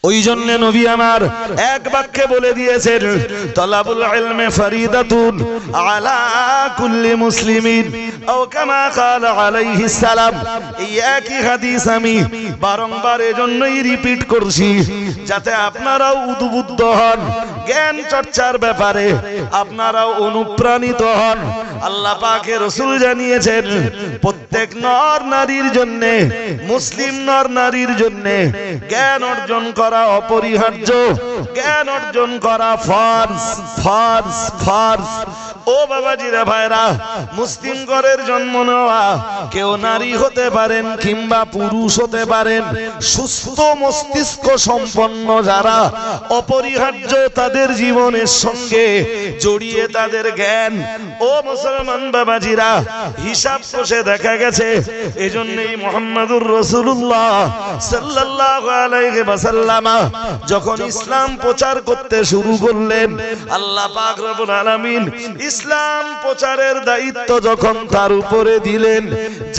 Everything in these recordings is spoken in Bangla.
ওই জন্য নবী আমার এক বাক্যে বলে দিয়েছেন, তালাবুল ইলমি ফরিদাতুন আলা কুল্লি মুসলিমিন, ও কামা ক্বালা আলাইহিস সালাম। এই একই হাদিস আমি বারংবার এজন্যই রিপিট করছি, যাতে আপনারাও উদ্বুদ্ধ হন, জ্ঞান চর্চার ব্যাপারে আপনারাও অনুপ্রাণিত হন। আল্লাহ পাকের রাসূল জানিয়েছেন, প্রত্যেক নর নারীর জন্য, মুসলিম নর নারীর জন্য জ্ঞান অর্জন করা অপরিহার্য, জ্ঞান অর্জন করা ফরজ ফরজ ফরজ। ও বাবাজিরা ভাইরা, মুসলিম ঘরের জন্ম নেওয়া, কেউ নারী হতে পারেন কিংবা পুরুষ হতে পারেন, সুস্থ মস্তিষ্ক সম্পন্ন যারা, অপরিহার্য তাদের জীবনের সঙ্গে জড়িয়ে তাদের জ্ঞান। ও মুসলমান বাবাজিরা, হিসাব কষে দেখা গেছে, এজন্যই মুহাম্মদুর রাসূলুল্লাহ সাল্লাল্লাহু আলাইহি ওয়াসাল্লাম যখন ইসলাম প্রচার করতে শুরু করলেন, আল্লাহ পাক রব্বুল আলামিন ইসলাম প্রচারের দায়িত্ব যখন তার উপরে দিলেন,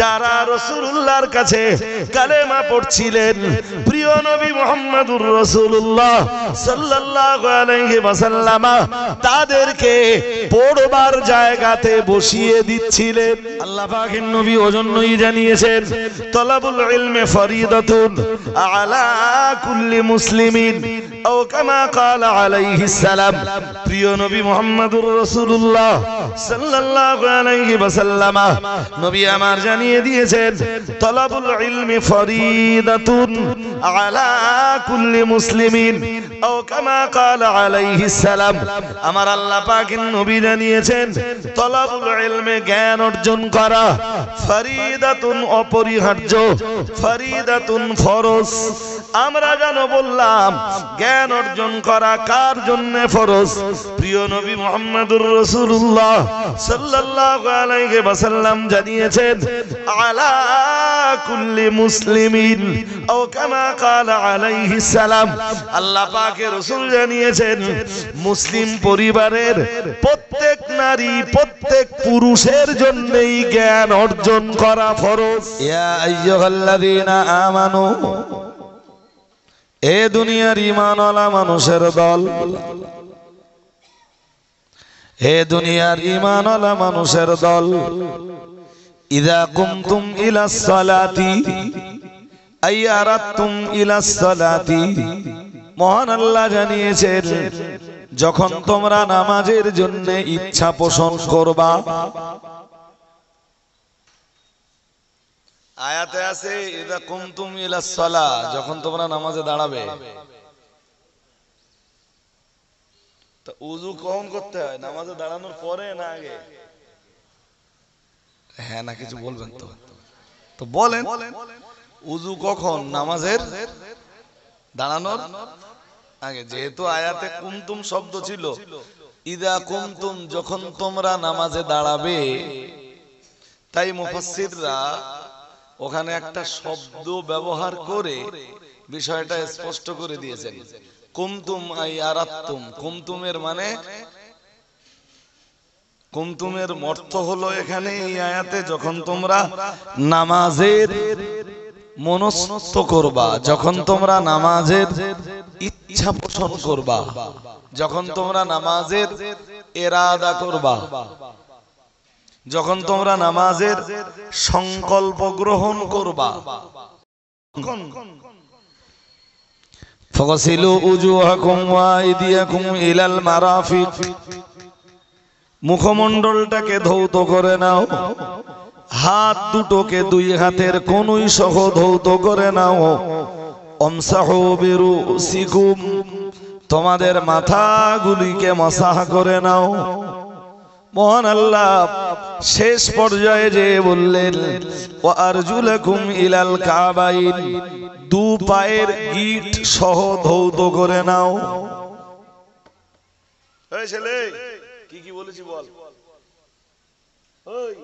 যারা রাসূলুল্লাহর কাছে কালেমা পড়ছিলেন, প্রিয় নবী মুহাম্মদুর রাসূলুল্লাহ সাল্লাল্লাহু আলাইহি ওয়াসাল্লাম তাদেরকে পড়বার জায়গাতে বসিয়ে দিচ্ছিলেন। আল্লাহ পাকের নবী ওজন্যই জানিয়েছেন, তালাবুল ইলমি ফরিদাতুন আলা কুল্লি মুসলিমিন, ও কামা ক্বালা আলাইহিস সালাম। প্রিয় নবী মুহাম্মদুর রাসূলুল্লাহ সাল্লাল্লাহু আলাইহি ওয়াসাল্লাম নবী আমার জানিয়ে দিয়েছেন, তালাবুল ইলমি ফরিদাতুন আলা কুল্লি মুসলিমিন, ও কামা ক্বালা আলাইহিস সালাম। আমার আল্লাহ পাকের নবী জানিয়েছেন, তালাবুল ইলমি জ্ঞান অর্জন করা ফরিদাতুন অপরিহার্য, ফরিদাতুন ফরজ। আমরা জানো বললাম, জ্ঞান অর্জন করা কার জন্য ফরজ? প্রিয় নবী মুহাম্মদুর রাসূলুল্লাহ সাল্লাল্লাহু আলাইহি ওয়াসাল্লাম জানিয়েছেন, আলা কুল্লি মুসলিমিন, ও কামা ক্বালা আলাইহিস সালাম। আল্লাহ পাকের রাসূল জানিয়েছেন, মুসলিম পরিবারের প্রত্যেক নারী, প্রত্যেক পুরুষের জন্যই জ্ঞান অর্জন করা ফরজ। ইয়া আইয়ুহাল্লাযীনা আমানু, এ দুনিয়ার ঈমানওয়ালা মানুষের দল, হে দুনিয়ার ঈমানওয়ালা মানুষের দল, ইযা কুমতুম ইলাস সালাতি আই আরাদতুম ইলাস সালাতি। মহান আল্লাহ জানিয়েছেন, যখন তোমরা নামাজের জন্য ইচ্ছা পোষণ করবা। আয়াতে আছে, ইযা কুমতুম ইলাস সালাহ, যখন তোমরা নামাজে দাঁড়াবে। তো উযু কখন করতে হয়? নামাজে দাঁড়ানোর পরে না আগে? হ্যাঁ না কিছু বলবেন তো? তো বলেন, উযু কখন? নামাজের দাঁড়ানোর আগে। যেহেতু আয়াতে কুমতুম শব্দ ছিল, ইযা কুমতুম, যখন তোমরা নামাজে দাঁড়াবে, তাই মুফাসসিররা ওখানে একটা শব্দ ব্যবহার করে বিষয়টা স্পষ্ট করে দিয়েছেন, কুমতুম আই আরাদতুম। কুমতুমের মানে, কুমতুমের অর্থ হলো এখানে এই আয়াতে, যখন তোমরা নামাজের মনস্থ করবা, যখন তোমরা নামাজের ইচ্ছা পোষণ করবা, যখন তোমরা নামাজের ইরাদা করবা, যখন তোমরা নামাজের সংকল্প গ্রহণ করবা। ফাগসিলু উজুহাকুম ওয়া আইদিয়াকুম ইলাল মারাফিক, মুখমণ্ডলটাকে ধৌত করে নাও, হাত দুটোকে দুই হাতের কনুই সহ ধৌত করে নাও। আমসাহু বিরুসিকুম, তোমাদের মাথাগুলিকে মাসাহ করে নাও। মহান আল্লাহ শেষ পর্যায়ে যে বললেন, ওয়া আরজুলাকুম ইলাল কাবাইন, দু পায়ের গিট সহ ধৌত করে নাও। এই ছেলে, কি কি বলেছি বল। ওই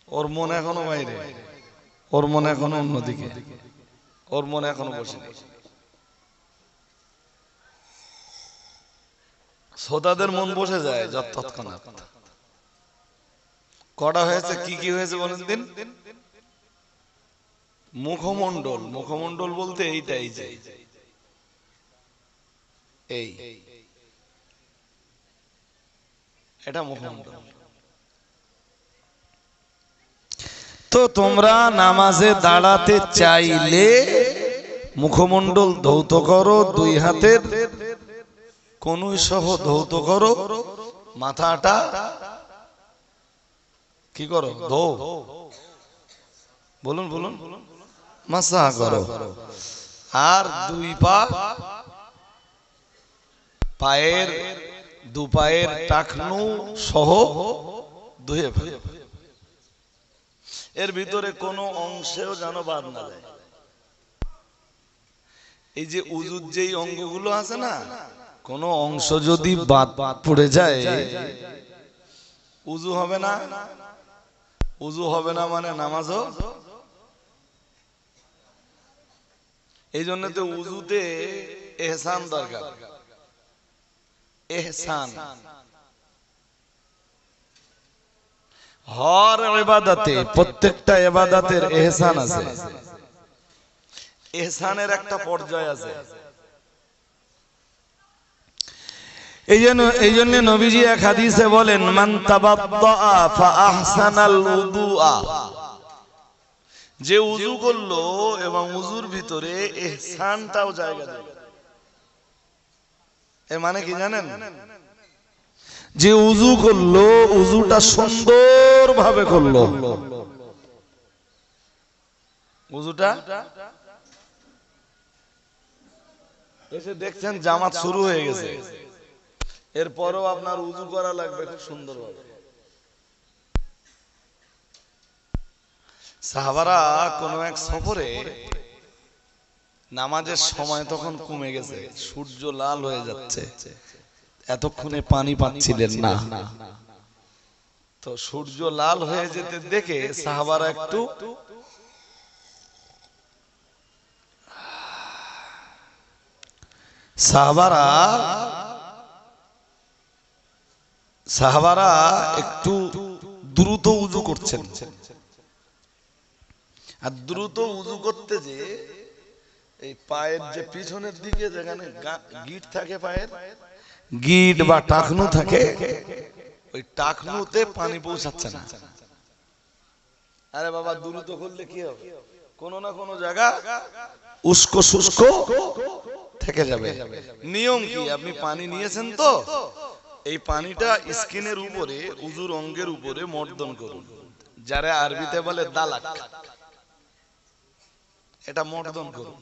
ওর মন এখনো বাইরে, ওর মন এখনো অন্যদিকে, ওর মন এখনো বসে নেই। শ্রোতাদের মন বসে যায় তৎক্ষণাৎ। কটা হয়েছে, কি কি হয়েছে বলেন দিন? মুখমণ্ডল, মুখমণ্ডল বলতে এইটাই, যে এই এটা মুখমণ্ডল। তো তোমরা নামাজে দাঁড়াতে চাইলে মুখমণ্ডল ধৌত করো, দুই হাতের কনুই সহ ধৌত করো, মাথাটা কি করো? ধৌ, বলুন বলুন, মাসা করো। আর দুই পা, পায়ের দু পায়ের টাকনু সহ ধুয়ে ফেলো। এর ভিতরে কোনো অংশেও যেন বাদ না যায়। এই যে উজুর যেই অঙ্গগুলো আছে না, কোন অংশ যদি বাদ পড়ে যায় উজু হবে না। উজু হবে না মানে নামাজও। এই জন্য তো উজুতে ইহসান দরকার। ইহসান হর ইবাদতে, প্রত্যেকটা ইবাদতের ইহসান আছে। ইহসানের একটা পর্যায় আছে। এই জন্য নবীজি এক হাদিসে বলেন, মান তাবাদ্দা ফা আহসানাল উযুআ, যে উযু করলো এবং উযুর ভিতরে ইহসানটাও জায়গা দিল। এর মানে কি জানেন? যে উযু করলো, উযুটা সুন্দরভাবে করলো, উযুটা এসে দেখছেন জামাত শুরু হয়ে গেছে, এরপরও আপনার উযু করা লাগবে খুব সুন্দরভাবে। সাহাবারা কোন এক সফরে নামাজের সময় তখন কমে গেছে, সূর্য লাল হয়ে যাচ্ছে, এতক্ষণে পানি পাচ্ছিলেন না। তো সূর্য লাল হয়ে যেতে দেখে সাহাবারা একটু সাহাবারা একটু দ্রুত উযু করছেন। আর দ্রুত উযু করতে যে এই পায়ের যে পিছনের দিকে যেখানে গিট থাকে, পায়ের গিট বা টাকনু থাকে, ওই টাকনুতে পানি পৌঁছাচ্ছে না। আরে বাবা, দ্রুত করলে কি হবে? কোন না কোন জায়গা উস্কো শুষ্ক থেকে যাবে। নিয়ম কি? আপনি পানি নিয়েছেন তো, এই পানিটা স্কিনের উপরে, উযুর অঙ্গের উপরে মর্দন করুন, যারা আরবিতে বলে দালাক, এটা মর্দন করুন।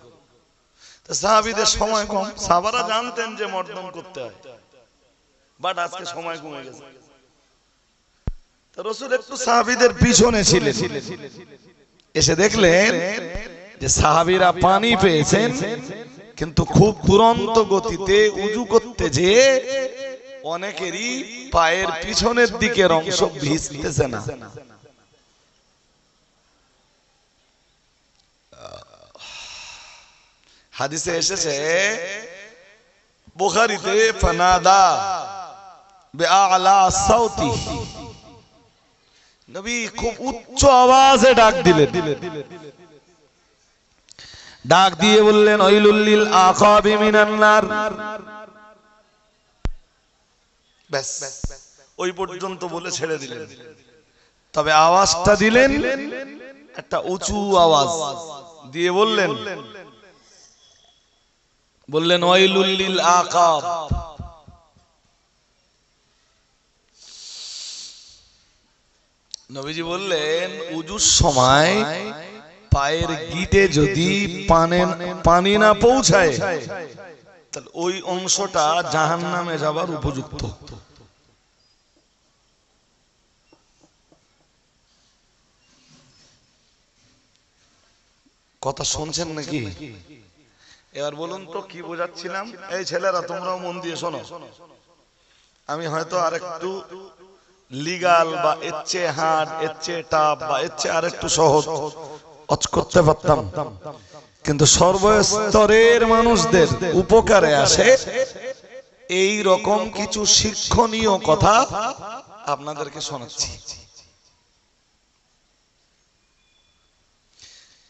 তো সাহাবীদের সময় কম, সাহাবারা জানতেন যে মর্দন করতে হয়, বাট আজকে সময় কমে গেছে। তো রাসূল একটু সাহাবীদের পিছনে ছিলেন, এসে দেখলেন যে সাহাবীরা পানি পেয়েছেন, কিন্তু খুব দুরন্ত গতিতে উযু করতে যে অনেকেরই পায়ের পিছনের দিকের অংশ ভিজতেছে না। হাদিসে এসেছে বুখারীতে, ফানাদা বিআলা সাউতি, নবী খুব উচ্চ আওয়াজে ডাক দিলেন। ডাক দিয়ে বললেন, ওয়াইলুল লিল আকাবি মিনান নার। ব্যাস, ওই পর্যন্ত বলে ছেড়ে দিলেন। তবে আওয়াজটা দিলেন একটা উঁচু আওয়াজ দিয়ে, বললেন ওয়াইলুল লিল আকাব। নবীজি বললেন, উযুর সময় পায়ের গিটে যদি পানি না পৌঁছায়, তাহলে ওই অংশটা জাহান্নামে যাবার উপযুক্ত। কথা শুনছেন নাকি? এবার বলুন তো কি বোঝাচ্ছিলাম? এই ছেলেরা, তোমরাও মন দিয়ে শোনো। আমি হয়তো আরেকটু লিগাল বা এর চেয়ে হার্ড, এর চেয়ে টাফ বা এর চেয়ে আরেকটু সহজ করতে পারতাম, কিন্তু সর্বস্তরের মানুষদের উপকারে আসে এই রকম কিছু শিক্ষণীয় কথা আপনাদেরকে শোনাচ্ছি।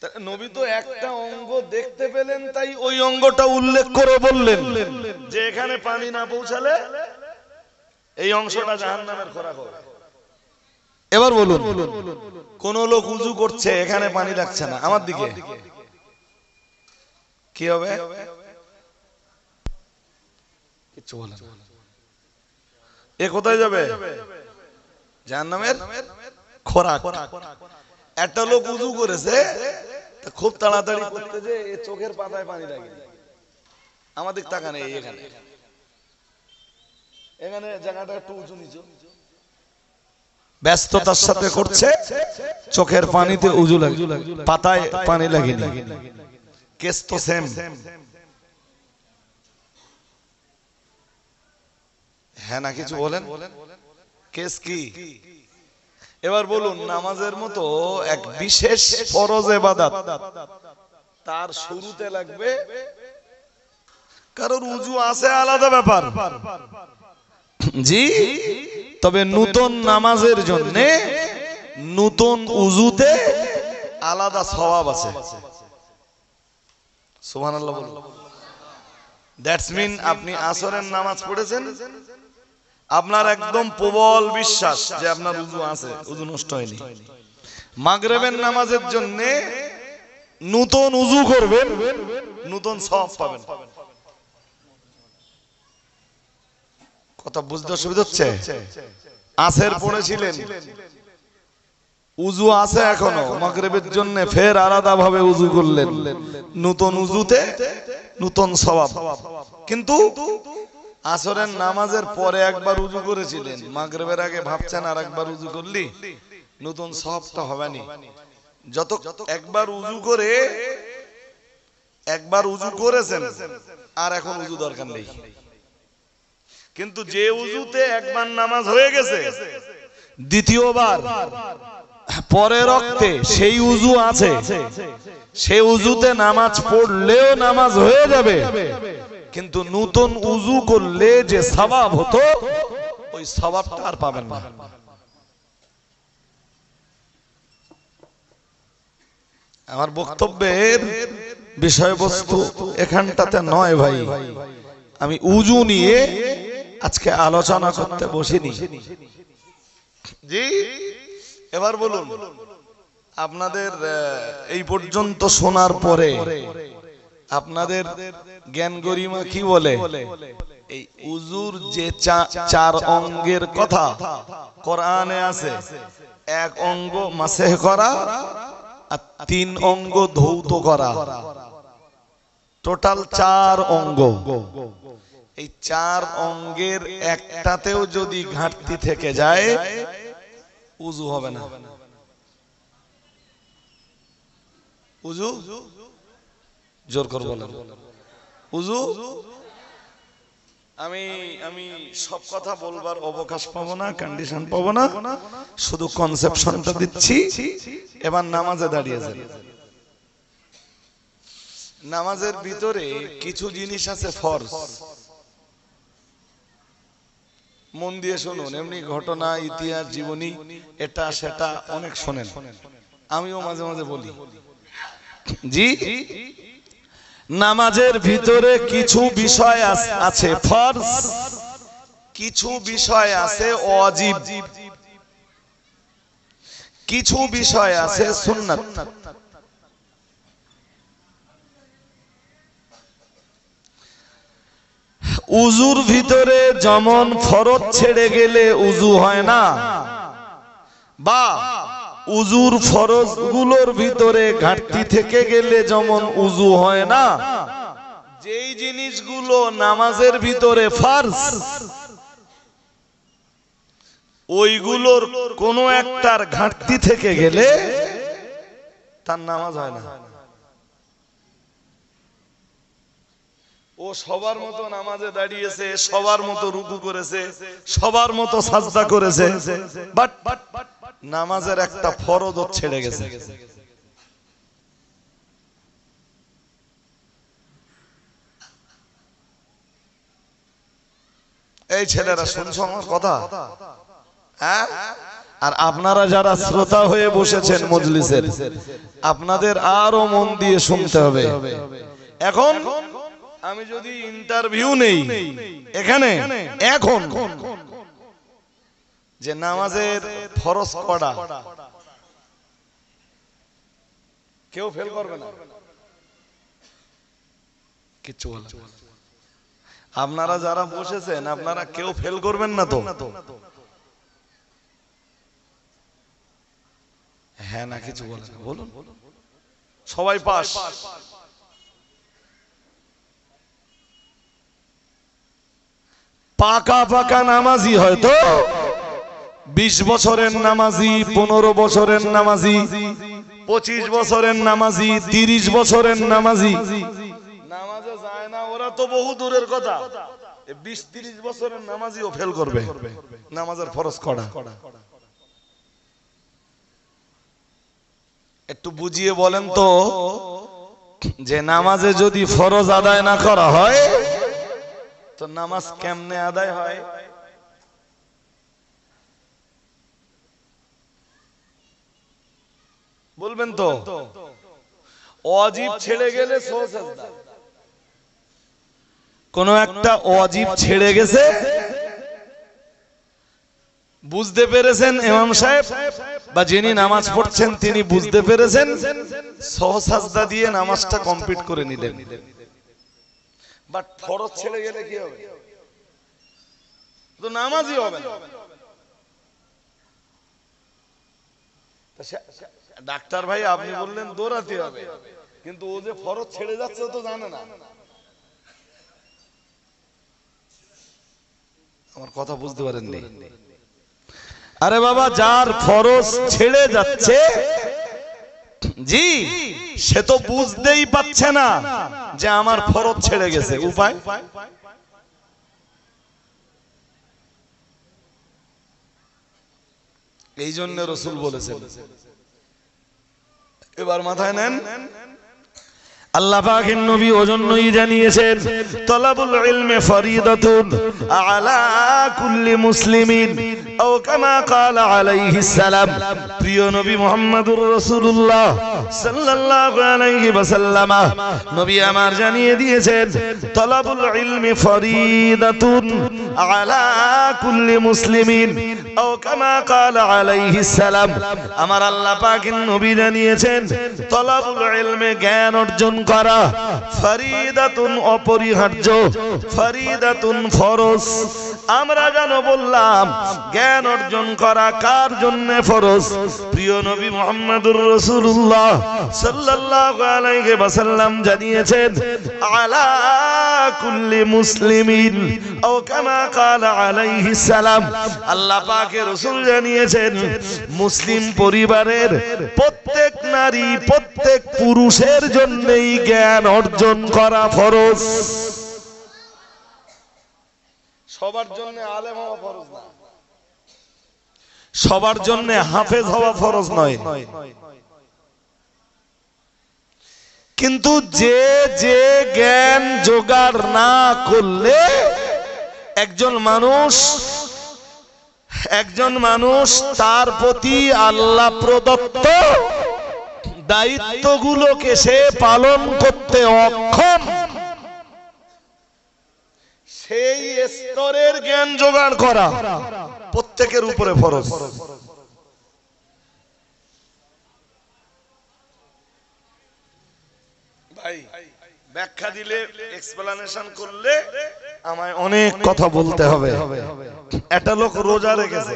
তা নবী তো একটা অঙ্গ দেখতে পেলেন, তাই ওই অঙ্গটা উল্লেখ করে বললেন যে এখানে পানি না পৌঁছালে এই অংশটা জাহান্নামের খোরাক হবে। এবার বলুন, কোন লোক উযু করছে, এখানে পানি লাগছে না, আমার দিকে কি হবে? কিছু বলে না। এ কোথায় যাবে? জাহান্নামের খোরাক। একটা লোক উযু করেছে, খুব তাড়াতাড়ি করতে যে চোখের পাতায় পানি লাগে, আমাদের তাকা নেই, এখানে এখানে জায়গাটা একটু উঁচু নিচু, ব্যস্ততার সাথে করছে, চোখের পানিতে উযু লাগে, পাতায় পানি লাগেনি। কেস তো সেম। হ্যাঁ না কিছু বলেন, কেস কি? এবার বলুন, নামাজের মতো এক বিশেষ ফরজ ইবাদত, তার শুরুতে লাগবে, কারণ উযু আছে আলাদা ব্যাপার জি, তবে নতুন নামাজের জন্য নতুন উযুতে আলাদা সওয়াব আছে। সুবহানাল্লাহ বলুন। দ্যাটস মিন আপনি আসরের নামাজ পড়েছেন, আপনার একদম প্রবল বিশ্বাস যে আপনার উযু আছে, উযু নষ্ট হয়নি। মাগরিবের নামাজের জন্য নতুন উযু করবেন, নতুন সওয়াব পাবেন। কথা বুঝতে অসুবিধা হচ্ছে? আসর পড়েছিলেন, উযু আছে এখনো, মাগরিবের জন্য ফের আলাদা ভাবে উযু করলেন, নতুন উযুতে নতুন সওয়াব। কিন্তু আসরের নামাজের পরে একবার উযু করেছিলেন, মাগরিবের আগে ভাবছেন আর একবার উযু করলি নতুন সওয়াবটা হবে না। যত একবার উযু করে, একবার উযু করেছেন আর এখন উযু দরকার নেই। কিন্তু যে উযুতে একবার নামাজ হয়ে গেছে, দ্বিতীয়বার পরে রক্তে সেই উযু আছে, সেই উযুতে নামাজ পড়লেও নামাজ হয়ে যাবে, কিন্তু নতুন উযু করলে যে সওয়াব হতো ওই সওয়াবটা আর পাবেন না। আমার বক্তব্যের বিষয়বস্তু এখানটাতে নয় ভাই, আমি উযু নিয়ে আজকে আলোচনা করতে বসিনি জি। এবার বলুন, আপনাদের এই পর্যন্ত শোনার পরে আপনাদের জ্ঞান গরিমা কি বলে? এই উযুর যে চার অঙ্গের কথা কোরআনে আছে, এক অঙ্গ মাসেহ করা আর তিন অঙ্গ ধৌত করা, টোটাল চার অঙ্গ। এই চার অঙ্গের একটাতেও যদি ঘাটতি থেকে যায় উযু হবে না। উযু জোর করে বলেন, উযু। আমি সব কথা বলবার অবকাশ পাবো না, কন্ডিশন পাবো না, শুধু কনসেপশনটা দিচ্ছি। এবার নামাজে দাঁড়িয়েছেন, নামাজের ভিতরে কিছু জিনিস আছে ফরজ, মন দিয়ে শুনুন। এমনি ঘটনা, ইতিহাস, জীবনী, এটা সেটা অনেক শোনেন, আমিও মাঝে মাঝে বলি জি। নামাজের ভিতরে কিছু বিষয় আছে ফরজ, কিছু বিষয় আছে ওয়াজিব, কিছু বিষয় আছে সুন্নাত। উযুর ভিতরে যেমন ফরজ ছেড়ে গেলে উযু হয় না, বা উযুর ফরজ গুলোর ভিতরে ঘাটতি থেকে গেলে যেমন উযু হয় না, যেই জিনিসগুলো নামাজের ভিতরে ফরজ ওইগুলোর কোনো একটার ঘাটতি থেকে গেলে তার নামাজ হয় না। ও সবার মতো নামাজে দাঁড়িয়েছে, সবার মতো রুকু করেছে, সবার মতো সাজদা করেছে, বাট নামাজের একটা ফরজ ছেড়ে গেছে। এই ছেলেরা শুনছো আমার কথা? হ্যাঁ, আর আপনারা যারা শ্রোতা হয়ে বসেছেন মজলিসের, আপনাদের আরো মন দিয়ে শুনতে হবে। এখন আমি যদি ইন্টারভিউ নেই এখানে, এখন যে নামাজের ফরজ কটা, কেউ ফেল করবে না, কিচ্ছু বলবে না। আপনারা যারা বসেছেন আপনারা কেউ ফেল করবেন না তো? হ্যাঁ না কিছু বলেন, বলুন। সবাই পাস। পাকা পাকা নামাজি হয়তো 20 বছরের নামাজি, 15 বছরের নামাজি, 25 বছরের নামাজি, 30 বছরের নামাজি নামাজে যায় না, ওরা তো বহু দূরের কথা। 20-30 বছরের নামাজিও ফেল করবে নামাজের ফরজ করা। একটু বুঝিয়ে বলেন তো, যে নামাজে যদি ফরজ আদায় না করা হয় তো নামাজ কেমনে আদায় হয়? বলবেন তো? ওয়াজিব ছেড়ে গেলে সুজদা, কোন একটা ওয়াজিব ছেড়ে গেছে, বুঝতে পেরেছেন ইমাম সাহেব বা যিনি নামাজ পড়ছেন তিনি বুঝতে পেরেছেন, সুজদা দিয়ে নামাজটা কমপ্লিট করে নিলেন। বাট ফরজ ছেড়ে গেলে কি হবে? তো নামাজই হবে না। ডাক্তার ভাই আপনি বললেন দৌড়াতে হবে, কিন্তু ও যে ফরজ ছেড়ে যাচ্ছে তো জানে না। আমার কথা বুঝতে পারেননি? আরে বাবা, যার ফরজ ছেড়ে যাচ্ছে জি, সে তো বুঝতেই পারছে না যে আমার ফরজ ছেড়ে গেছে। উপায়? এই জন্য রাসূল বলেছেন, এবার মাথায় নেন, আল্লাহ পাকের নবী ওজন্যই জানিয়েছেন তলাবুল ইলমি ফরিদাতুন আলা কুল্লি মুসলিমিন আও কামা ক্বালা আলাইহিস সালাম। প্রিয় নবী মুহাম্মদুর রাসূলুল্লাহ সাল্লাল্লাহু আলাইহি ওয়াসাল্লাম নবী আমার জানিয়ে দিয়েছেন তলাবুল ইলমি ফরিদাতুন আলা কুল্লি মুসলিমিন আও কামা ক্বালা আলাইহিস সালাম। আমার আল্লাহ পাকের নবী জানিয়েছেন তলাবুল ইলমি, জ্ঞান অর্জন করা, ফরিদাতুন অপরিহার্য, ফরিদাতুন ফরজ। আমরা কেন বললাম জ্ঞান অর্জন করা কার জন্য ফরজ? প্রিয় নবী মুহাম্মদুর রাসূলুল্লাহ সাল্লাল্লাহু আলাইহি ওয়াসাল্লাম জানিয়েছেন আলা কুল্লি মুসলিমিন আও কামা ক্বালা আলাইহিস সালাম। আল্লাহ পাকের রাসূল জানিয়েছেন মুসলিম পরিবারের প্রত্যেক নারী, প্রত্যেক পুরুষের জন্যই জ্ঞান অর্জন করা ফরজ। সবার জন্য আলেম হওয়া ফরজ না, সবার জন্য হাফেজ হওয়া ফরজ নয়। কিন্তু যে যে জ্ঞান জোগাড় না করলে একজন মানুষ তার প্রতি আল্লাহ প্রদত্ত দায়িত্বগুলোকে সে পালন করতে অক্ষম, সেই স্তরের জ্ঞান জোগাড় করা প্রত্যেকের উপরে ফরজ। ভাই ব্যাখ্যা দিলে, এক্সপ্লানেশন করলে আমায় অনেক কথা বলতে হবে। একটা লোক রোজা রেখেছে,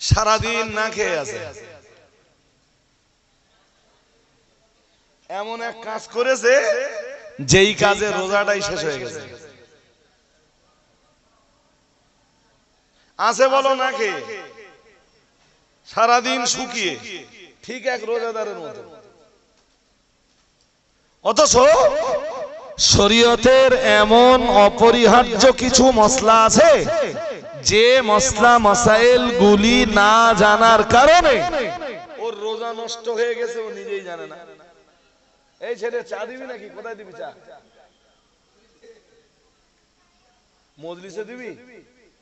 সারাদিন না খেয়ে আছে, এমন এক কাজ করেছে যেই কাজে রোজাটাই শেষ হয়ে গেছে। আছে বলো না খেয়ে, সারাদিন শুকিয়ে, ঠিক এক রোজাদারের মতো। অথচ শরীয়তের এমন অপরিহার্য কিছু মসলা আছে যে মসলা মাসাইল গুলি না জানার কারণে ওর রোজা নষ্ট হয়ে গেছে, ও নিজেই জানে না। এই ছেলে চা দিবি নাকি? কোথায় দিবি চা? মজলিসে দিবি?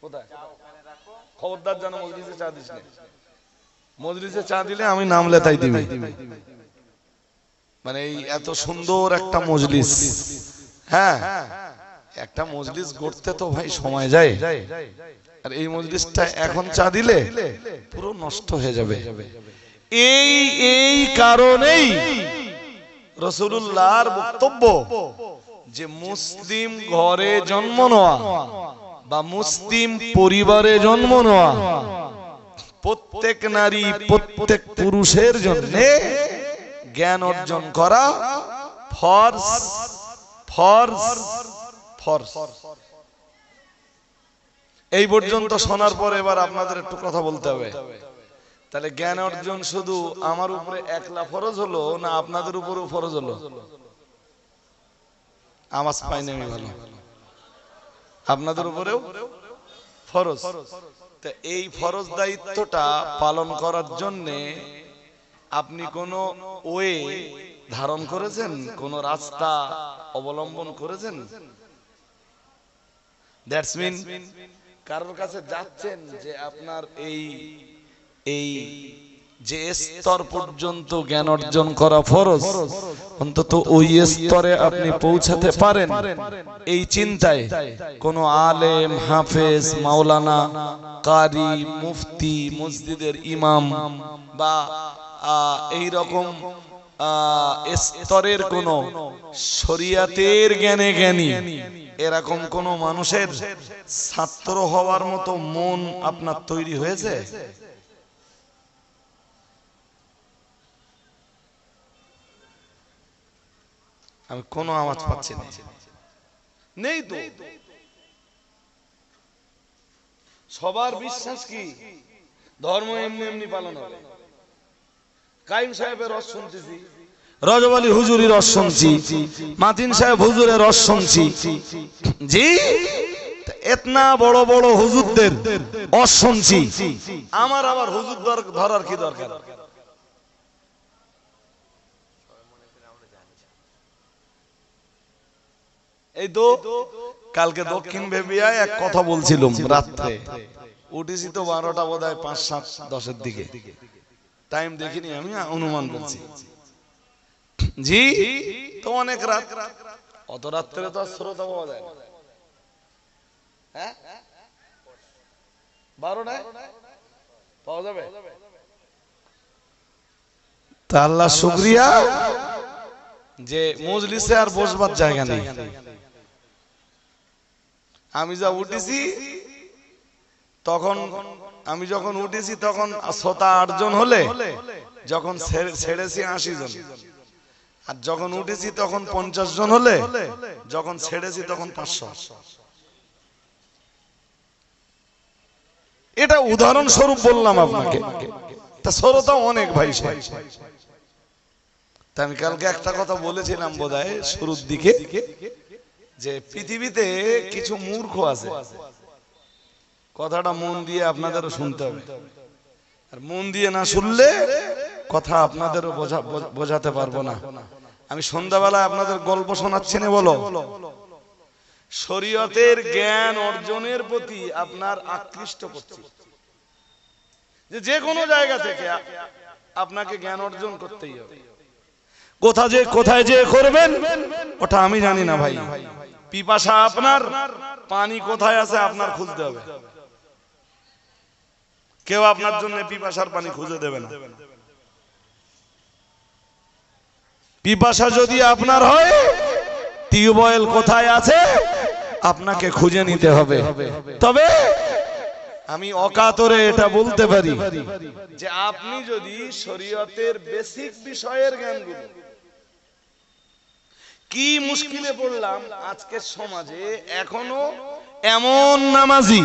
কোথায়? খবরদার যেন মজলিসে চা দিস না। মজলিসে চা দিলে আমি নাম লেতাই দিবি। মানে এই এত সুন্দর একটা মজলিস, হ্যাঁ একটা মজলিস গড়তে তো ভাই সময় যায়, আর এই মজলিসটা এখন চা দিলে পুরো নষ্ট হয়ে যাবে। এই কারণেই রাসূলুল্লাহর বক্তব্য যে মুসলিম ঘরে জন্ম নেওয়া বা মুসলিম পরিবারে জন্ম নেওয়া প্রত্যেক নারী প্রত্যেক পুরুষের জন্য জ্ঞান অর্জন করা ফরজ ফরজ ফরজ। এই পর্যন্ত শোনার পর এবার আপনাদের একটু কথা বলতে হবে। তাহলে জ্ঞান অর্জন শুধু আমার উপরে একলা ফরজ হলো না আপনাদের উপরেও ফরজ হলো? আওয়াজ পাইনি আমি ভালো। আপনাদের উপরেও ফরজ। তা এই ফরজ দায়িত্বটা পালন করার জন্য আপনি কোন ওয়ে ধারণ করেছেন, কোন রাস্তা অবলম্বন করেছেন? দ্যাটস মিন কারোর কাছে যাচ্ছেন যে আপনার এই যে স্তর পর্যন্ত জ্ঞান অর্জন করা ফরজ, অন্তত ওই স্তরে আপনি পৌঁছাতে পারেন এই চিন্তায় কোন আলেম, হাফেজ, মাওলানা, কারি, মুফতি, মসজিদের ইমাম বা এই রকম স্তরের কোন শরিয়াতের জ্ঞানে জ্ঞানী এরকম কোন মানুষের ছাত্র হওয়ার মতো মন আপনার তৈরি হয়েছে? আমি কোনো আওয়াজ পাচ্ছি না, নেই তো। সবার বিশ্বাস কি ধর্ম এমনি এমনি পালন হবে। কাইম সাহেবের রস শুনতেছি, রজব আলী হুজুরের রস শুনছি, মাতিন সাহেব হুজুরের রস শুনছি, জি এতনা বড় বড় হুজুরদের রস শুনছি, আমার আবার হুজুর ধরার কি দরকার? এই তো কালকে দক্ষিণ ভেবিয়ায় এক কথা বলছিলাম, রাত্রে উঠেছি তো 12টা বোধহয় 5-7-10 দিকে, টাইম দেখিনি আমি, অনুমান বলছি। জি তো অনেক রাত, অত রাত্রে তো শ্রোতা পাওয়া যায় না। হ্যাঁ 12টায় পাওয়া যাবে? তা আল্লাহ শুকরিয়া যে মজলিসে আর বসবার জায়গা নেই। আমি যা উঠেছি তখন, আমি যখন উঠেছি তখন শ্রোতা 8 জন হলে, যখন ছেড়েছি 80 জন, আর যখন উঠেছি তখন 50 জন হলে, যখন ছেড়েছি তখন 500। এটা উদাহরণস্বরূপ বললাম আপনাকে। তা শ্রোতা অনেক ভাই। তা আমি কালকে একটা কথা বলেছিলাম বোধহয় শুরুর দিকে, যে পৃথিবীতে কিছু মূর্খ আছে। কথাটা মন দিয়ে আপনাদেরও শুনতে হবে, আর মন দিয়ে না শুনলে কথা আপনাদেরও বোঝাতে পারবো না। আমি সন্ধ্যাবেলায় আপনাদের গল্প শোনাচ্ছি না, বলো শরীয়তের জ্ঞান অর্জনের প্রতি আপনার আকৃষ্ট করছি, যে কোনো জায়গা থেকে আপনাকে জ্ঞান অর্জন করতেই হবে। কোথায় যে করবেন ওটা আমি জানি না ভাই। পিপাসা আপনার, পানি কোথায় আছে আপনার খুঁজতে হবে। কেউ আপনার জন্য পিপাসার পানি খুঁজে দেবে না। পিপাসা যদি আপনার হয়, টিউবওয়েল কোথায় আছে আপনাকে খুঁজে নিতে হবে। তবে আমি অকাতরে এটা বলতে পারি যে আপনি যদি শরীয়তের বেসিক বিষয়ের জ্ঞানগুলো, কি মুশকিলে পড়লাম আজকের সমাজে, এখনো এমন নামাজি,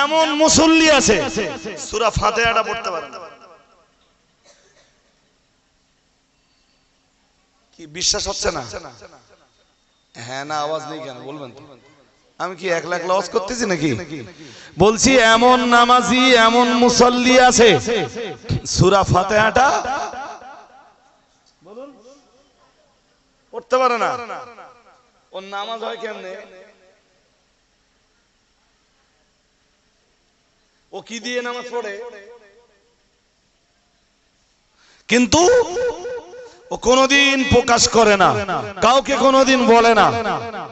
এমন মুসল্লি আছে সূরা ফাতিহাটা পড়তে পারে না। কি বিশ্বাস হচ্ছে না? হ্যাঁ না আওয়াজ নেই কেন বলবেন তো? আমি কি একলা একলা আওয়াজ করতেছি নাকি? বলছি এমন নামাজি, এমন মুসল্লি আছে সূরা ফাতিহাটা পড়তে পারে না। ওর নামাজ হয় কেমনে? ও কি দিয়ে নামাজ পড়ে, কিন্তু ও কোনোদিন প্রকাশ করে না, কাউকে কোনোদিন বলে না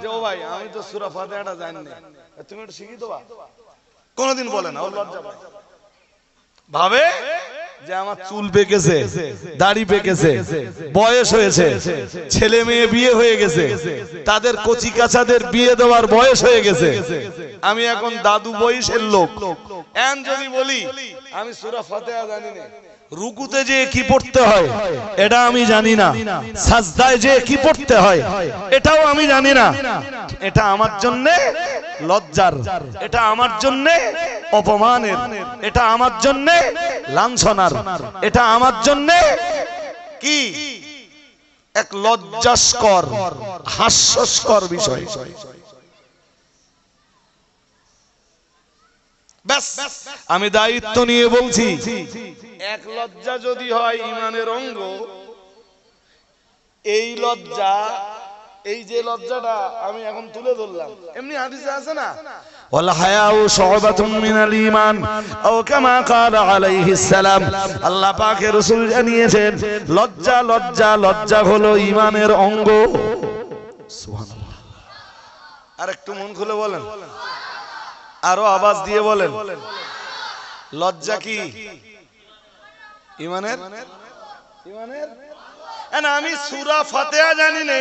যে ও ভাই আমি তো সূরা ফাতিহাটা জানি না, তুমি একটু শিখিয়ে দেবা, কোনোদিন বলে না। ওর লজ্জা পায়, ভাবে যে আমার চুল পেকেছে, দাড়ি পেকেছে, বয়স হয়েছে, ছেলে মেয়ে বিয়ে হয়ে গেছে, তাদের কচি কাচাদের বিয়ে দেওয়ার বয়স হয়ে গেছে, আমি এখন দাদু বয়সের লোক। এন যদি বলি আমি সূরা ফাতিহা জানি না, রুকুতে যে কি পড়তে হয় এটা আমি জানি না, সাজদায় যে কি পড়তে হয় এটাও আমি জানি না, এটা আমার জন্য লজ্জার, এটা আমার জন্য অপমানের, এটা আমার জন্য লাঞ্ছনার, এটা আমার জন্য কি এক লজ্জাস্কর হাস্যস্কর বিষয়। ব্যাস আমি দায়িত্ব নিয়ে বলছি, এক লজ্জা যদি হয় ঈমানের অঙ্গ, এই লজ্জা, এই যে লজ্জাটা আমি এখন তুলে ধরলাম, এমনি হাদিসে আছে না, ওয়াল হায়াউ শুবাতুম মিনাল ঈমান আও কামা ক্বালা আলাইহিস সালাম, আল্লাহ পাকের রাসূল জানিয়েছেন লজ্জা লজ্জা লজ্জা হলো ঈমানের অঙ্গ। সুবহানাল্লাহ। আর একটু মন খুলে বলেন, আরো আওয়াজ দিয়ে বলেন, লজ্জা কি ঈমানের? ঈমানের না, আমি সূরা ফাতিহা জানি না,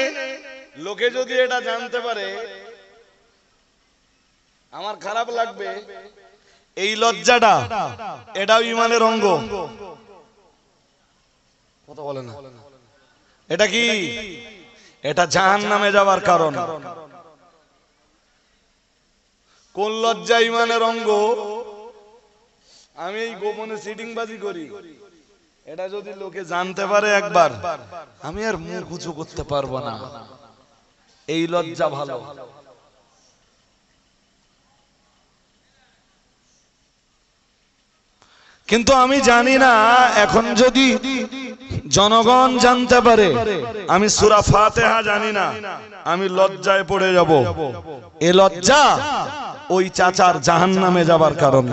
লোকে যদি এটা জানতে পারে আমার খারাপ লাগবে। এই লজ্জাটা এটাও ঈমানের অঙ্গ, কথা বলে না। এটা কি? এটা জাহান্নামে যাওয়ার কারণ। কোন লজ্জা ঈমানের অঙ্গ? আমি এই গোপনে সিটিংবাজি করি, এটা যদি লোকে জানতে পারে একবার, আমি আর মুখ উঁচু করতে পারবো না। এই লজ্জা ভালো। কিন্তু আমি জানি না, এখন যদি জনগণ জানতে পারে আমি সূরা ফাতিহা জানি না, আমি লজ্জায় পড়ে যাব। এই লজ্জা ওই চাচার জাহান্নামে যাবার কারণ,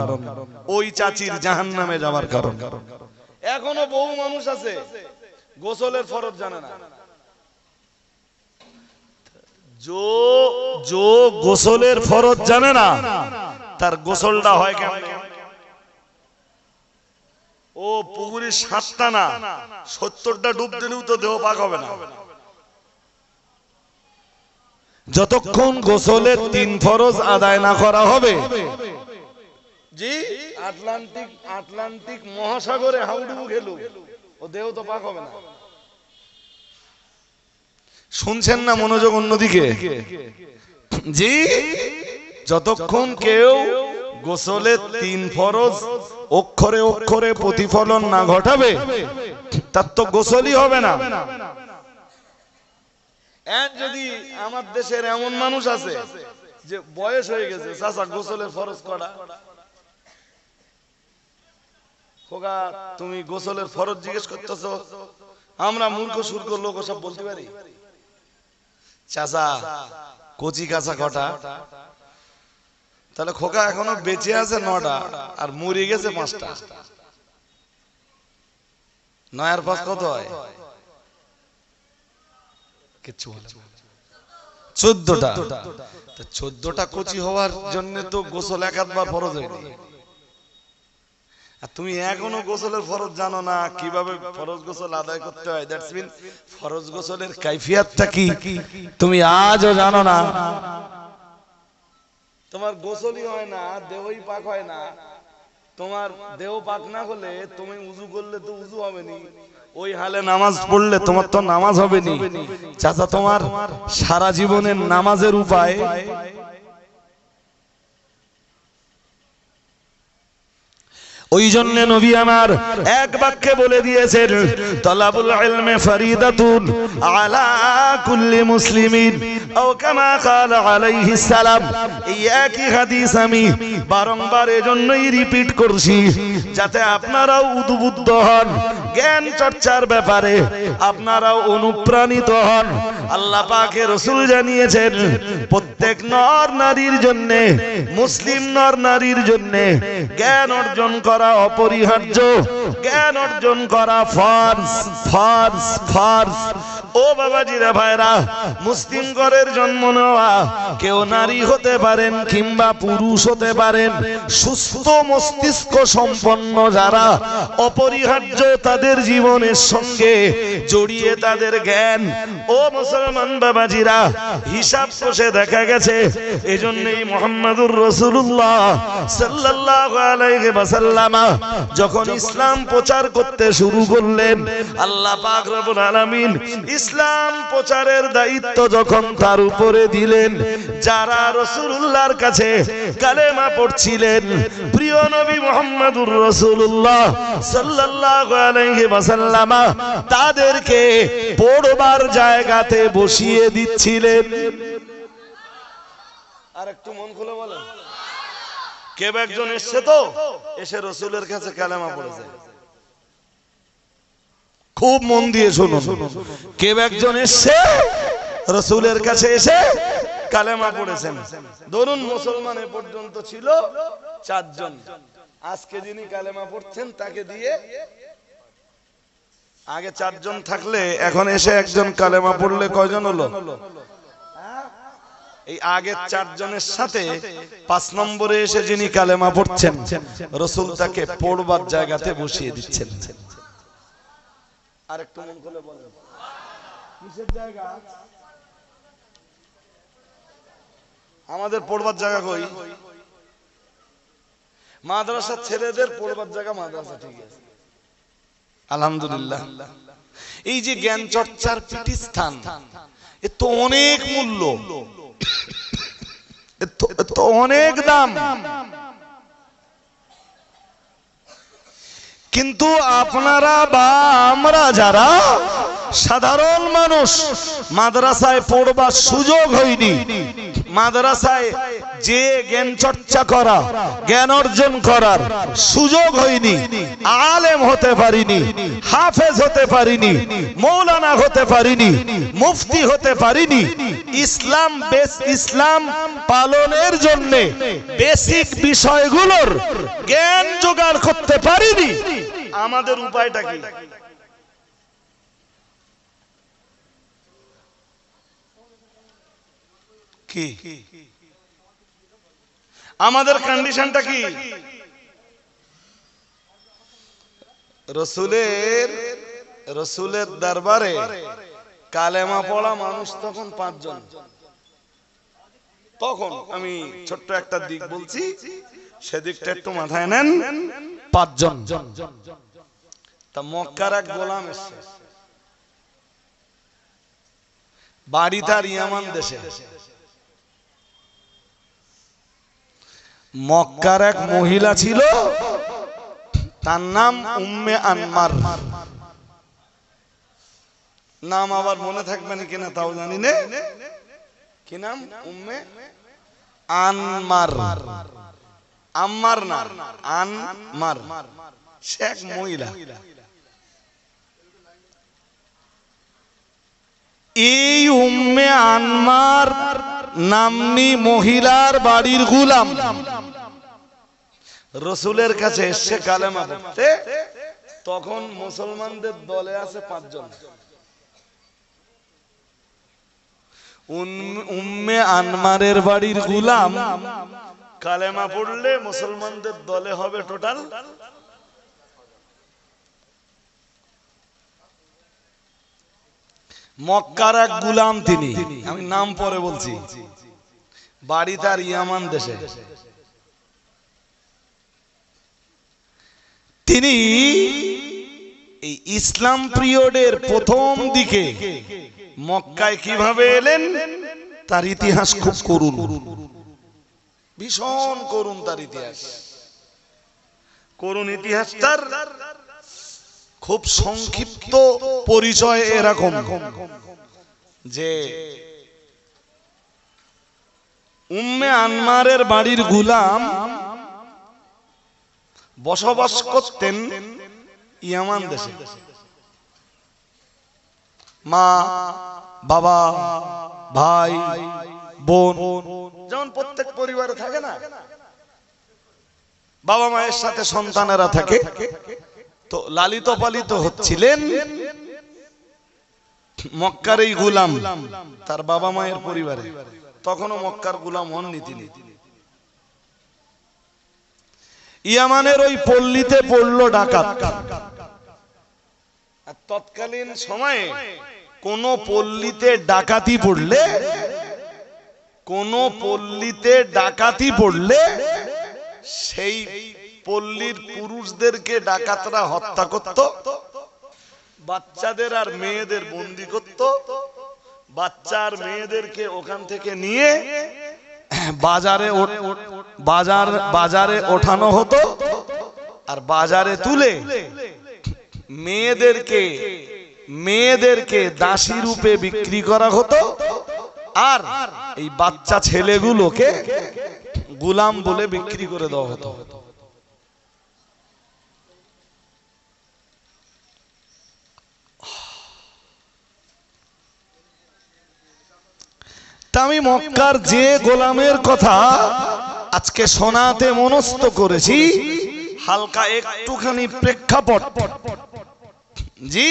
ওই চাচির জাহান্নামে যাবার কারণ। এখনো বহু মানুষ আছে গোসলের ফরজ জানে না। जो গোসলের ফরজ জানে না, তার গোসলটা হয় কেমন? ও পুকুরে 7টা না 70টা ডুব দিলেও তো দেহ পাক হবে না। যতক্ষণ গোসলের 3 ফরজ আদায় না করা হবে, জি আটলান্টিক মহাসাগরে হাউডুবু খেলু, ও দেহ তো পাক হবে না। শুনছেন না মনোযোগ অন্যদিকে? জি, যতক্ষণ কেউ গোসলের 3 ফরজ অক্ষরে অক্ষরে প্রতিফলন না ঘটাবে, তার তো গোসলই হবে না। যদি আমার দেশের এমন মানুষ আছে যে বয়স হয়ে গেছে, চাচা গোসলের ফরজ করা, খোকা তুমি গোসলের ফরজ জিজ্ঞেস করতেছো, আমরা মূর্খ সূর্খ লোক সব বলতে পারি। চাচা কচি কাঁচা কটা, তাহলে খোকা এখনো বেঁচে আছে 9টা আর মরে গেছে 5টা, 9 আর 5 কত হয়? কিচ্ছু বলে 14টা। 14টা কচি হওয়ার জন্য তো গোসল একাধবার ফরজ হয়নি। আর তুমি এখনো গোসলের ফরজ জানো না, কিভাবে ফরজ গোসল আদায় করতে হয়, দ্যাটস মিন ফরজ গোসলের কাইফিয়াতটা কি তুমি আজও জানো না। তোমার গোসলই হয় না, দেহই পাক হয় না। তোমার দেহ পাক না হলে তুমি উযু করলে তো উযু হবে না, ওই হালে নামাজ পড়লে তোমার তো নামাজ হবে না। চাচা তোমার সারা জীবনের নামাজের উপায় ওই জন্য নবী আমার এক বাক্যে বলে দিয়েছেন, তালাবুল ইলমি ফরিদাতুন আলা কুল্লি মুসলিমিন, আও কামা ক্বালা আলাইহিস সালাম। এই একই হাদিস আমি বারংবার এজন্যই রিপিট করছি, যাতে আপনারাও উদ্বুদ্ধ হন, জ্ঞান চর্চার ব্যাপারে আপনারাও অনুপ্রাণিত হন। আল্লাহ পাকের রাসূল জানিয়েছেন, প্রত্যেক নর নারীর জন্য, মুসলিম নর নারীর জন্য জ্ঞান অর্জন করা অপরিহার্য, জ্ঞান অর্জন করা ফরজ ফরজ ফরজ। ও বাবাজিরা ভাইরা, মুসলিম ঘরের জন্ম নেওয়া কেউ নারী হতে পারেন কিংবা পুরুষ হতে পারেন, সুস্থ মস্তিষ্ক সম্পন্ন যারা, অপরিহার্য তাদের জীবনের সঙ্গে জড়িয়ে তাদের জ্ঞান। ও মুসলমান বাবাজিরা, হিসাব কষে দেখা গেছে, এজন্যই মুহাম্মদুর রাসূলুল্লাহ সাল্লাল্লাহু আলাইহি ওয়াসাল্লাম যখন ইসলাম প্রচার করতে শুরু করলেন, আল্লাহ পাক রব্বুল আলামিন ইসলাম প্রচারের দায়িত্ব যখন তার উপরে দিলেন, যারা রাসূলুল্লাহর কাছে কালেমা পড়ছিলেন, প্রিয় নবী মুহাম্মদুর রাসূলুল্লাহ সাল্লাল্লাহু আলাইহি ওয়াসাল্লাম তাদেরকে পড়বার জায়গাতে বসিয়ে দিচ্ছিলেন। আর একটু মন খুলে বলেন, কেউ একজন এসছে তো এসে রাসূলের কাছে কালেমা পড়েছে, খুব মন দিয়ে শুনুন, কেউ একজন এসছে রাসূলের কাছে এসে কালেমা পড়েছেন। ধরুন মুসলমান এ পর্যন্ত ছিল 4 জন, আজকে যিনি কালেমা পড়ছেন তাকে দিয়ে, আগে 4 জন থাকলে এখন এসে একজন কালেমা পড়লে কয়জন হলো? এই আগের 4 জনের সাথে 5 নম্বরে এসে যিনি কালেমা পড়ছেন, রাসূল তাকে পড়বার জায়গাতে বসিয়ে দিচ্ছেন। আরেকটু মন খুলে বলেন, কিসের জায়গা? আমাদের পড়বার জায়গা কই? মাদ্রাসা ছেলেদের পড়বার জায়গা মাদ্রাসা, ঠিক আছে, আলহামদুলিল্লাহ। এই যে জ্ঞান চর্চার প্রতিষ্ঠান, এ তো অনেক মূল্য, এ তো অনেক দাম, কিন্তু আপনারা বা আমরা যারা সাধারণ মানুষ, মাদ্রাসায় পড়বার সুযোগ হয়নি, মাদ্রাসায় যে জ্ঞান চর্চা করা, জ্ঞান অর্জন করার সুযোগ হয়নি, আলেম হতে পারিনি, হাফেজ হতে পারিনি, মৌলানা হতে পারিনি, মুফতি হতে পারিনি, ইসলাম পালনের জন্য বেসিক বিষয়গুলোর জ্ঞান জোগাড় করতে পারিনি, আমাদের উপায়টা কি? আমাদের কন্ডিশনটা কি? রসুলের দরবারে কালেমা পড়া মানুষ তখন 5 জন। তখন আমি ছোট্ট একটা দিক বলছি, সেদিকটা একটু মাথায় নেন। 5 জন। তা মক্কার এক গোলাম এসেছে, বাড়ি তার ইয়ামান দেশে। মক্কার এক মহিলা ছিল, তার নাম উম্মে আনমার। নাম আবার মনে থাকবে না কিনা তাও জানি না, কি নাম? উম্মে আনমার। আম্মার না, আনমার। সে এক মহিলা। এই উম্মে আনমার নামনি মহিলার বাড়ির গোলাম রাসূলের কাছে এসে কালেমা পড়তে, তখন মুসলমানদের দলে আছে 5 জন। উম্মে আনমারের বাড়ির গোলাম কালেমা পড়লে মুসলমানদের দলে হবে টোটাল মক্কার এক গোলাম, তিনি, আমি নাম পরে বলছি, বাড়ি তার ইয়ামান দেশে। তিনি এই ইসলাম পিরিয়ডের প্রথম দিকে মক্কায় কিভাবে এলেন তার ইতিহাস খুব করুণ, ভীষণ করুণ তার ইতিহাস। করুন ইতিহাসটার খুব সংক্ষিপ্ত পরিচয় এরকম যে উম্মে আনমারের বাড়ির গোলাম বসবাস করতেন ইয়ামান দেশে। মা, বাবা, ভাই, বোন, যেমন প্রত্যেক পরিবারে থাকে না, বাবা মায়ের সাথে সন্তানেরা থাকে, তো লালিত পালিত হচ্ছিলেন মক্কার এই গোলাম তার বাবা মায়ের পরিবারে। তখনও মক্কার গোলাম হননি তিনি। ইয়ামানের ওই পল্লীতে পড়লো ডাকাত। তৎকালীন সময়ে কোন পল্লীতে ডাকাতি পড়লে সেই পল্লীর পুরুষদেরকে ডাকাতরা হত্যা করত, বাচ্চাদের আর মেয়েদের বন্দী করত, বাচ্চা আর মেয়েদেরকে ওখান থেকে নিয়ে বাজারে ওঠানো হতো, আর বাজারে তুলে মেয়েদেরকে দাসী রূপে বিক্রি করা হতো, আর এই বাচ্চা ছেলেগুলোকে গোলাম বলে বিক্রি করে দেওয়া হতো। আমি মক্কার যে গোলামের কথা আজকে শোনাতে মনস্থ করেছি, হালকা একটুখানি প্রেক্ষাপট। জি,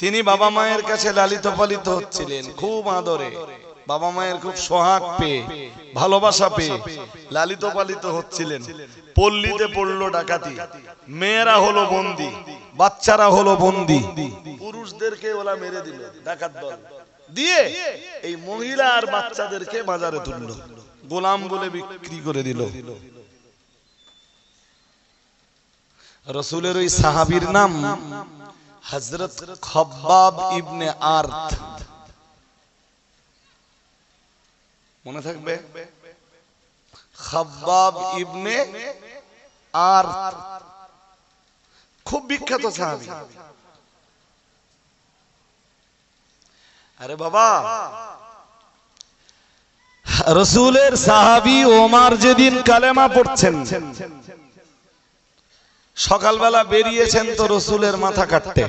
তিনি বাবা মায়ের কাছে লালিত পালিত হচ্ছিলেন খুব আদরে, বাবা মায়ের খুব সোহাগ পেয়ে, ভালোবাসা পেয়ে লালিত পালিত হচ্ছিলেন। পল্লীতে পড়লো ডাকাতি, মেয়েরা হলো বন্দী, বাচ্চারা হলো বন্দী, পুরুষদেরকে ওরা মেরে দিল ডাকাত দল দিয়ে, এই মহিলা আর বাচ্চাদেরকে বাজারে তুললো, গোলাম বলে বিক্রি করে দিল। রাসূলের ওই সাহাবীর নাম হযরত খাব্বাব ইবনে আরত, মনে থাকবে, খাব্বাব ইবনে আরত, খুব বিখ্যাত সাহাবী। আরে বাবা, রাসূলের সাহাবী ওমর যেদিন কালেমা পড়ছেন, সকালবেলা বেরিয়েছেন তো রাসূলের মাথা কাটতে।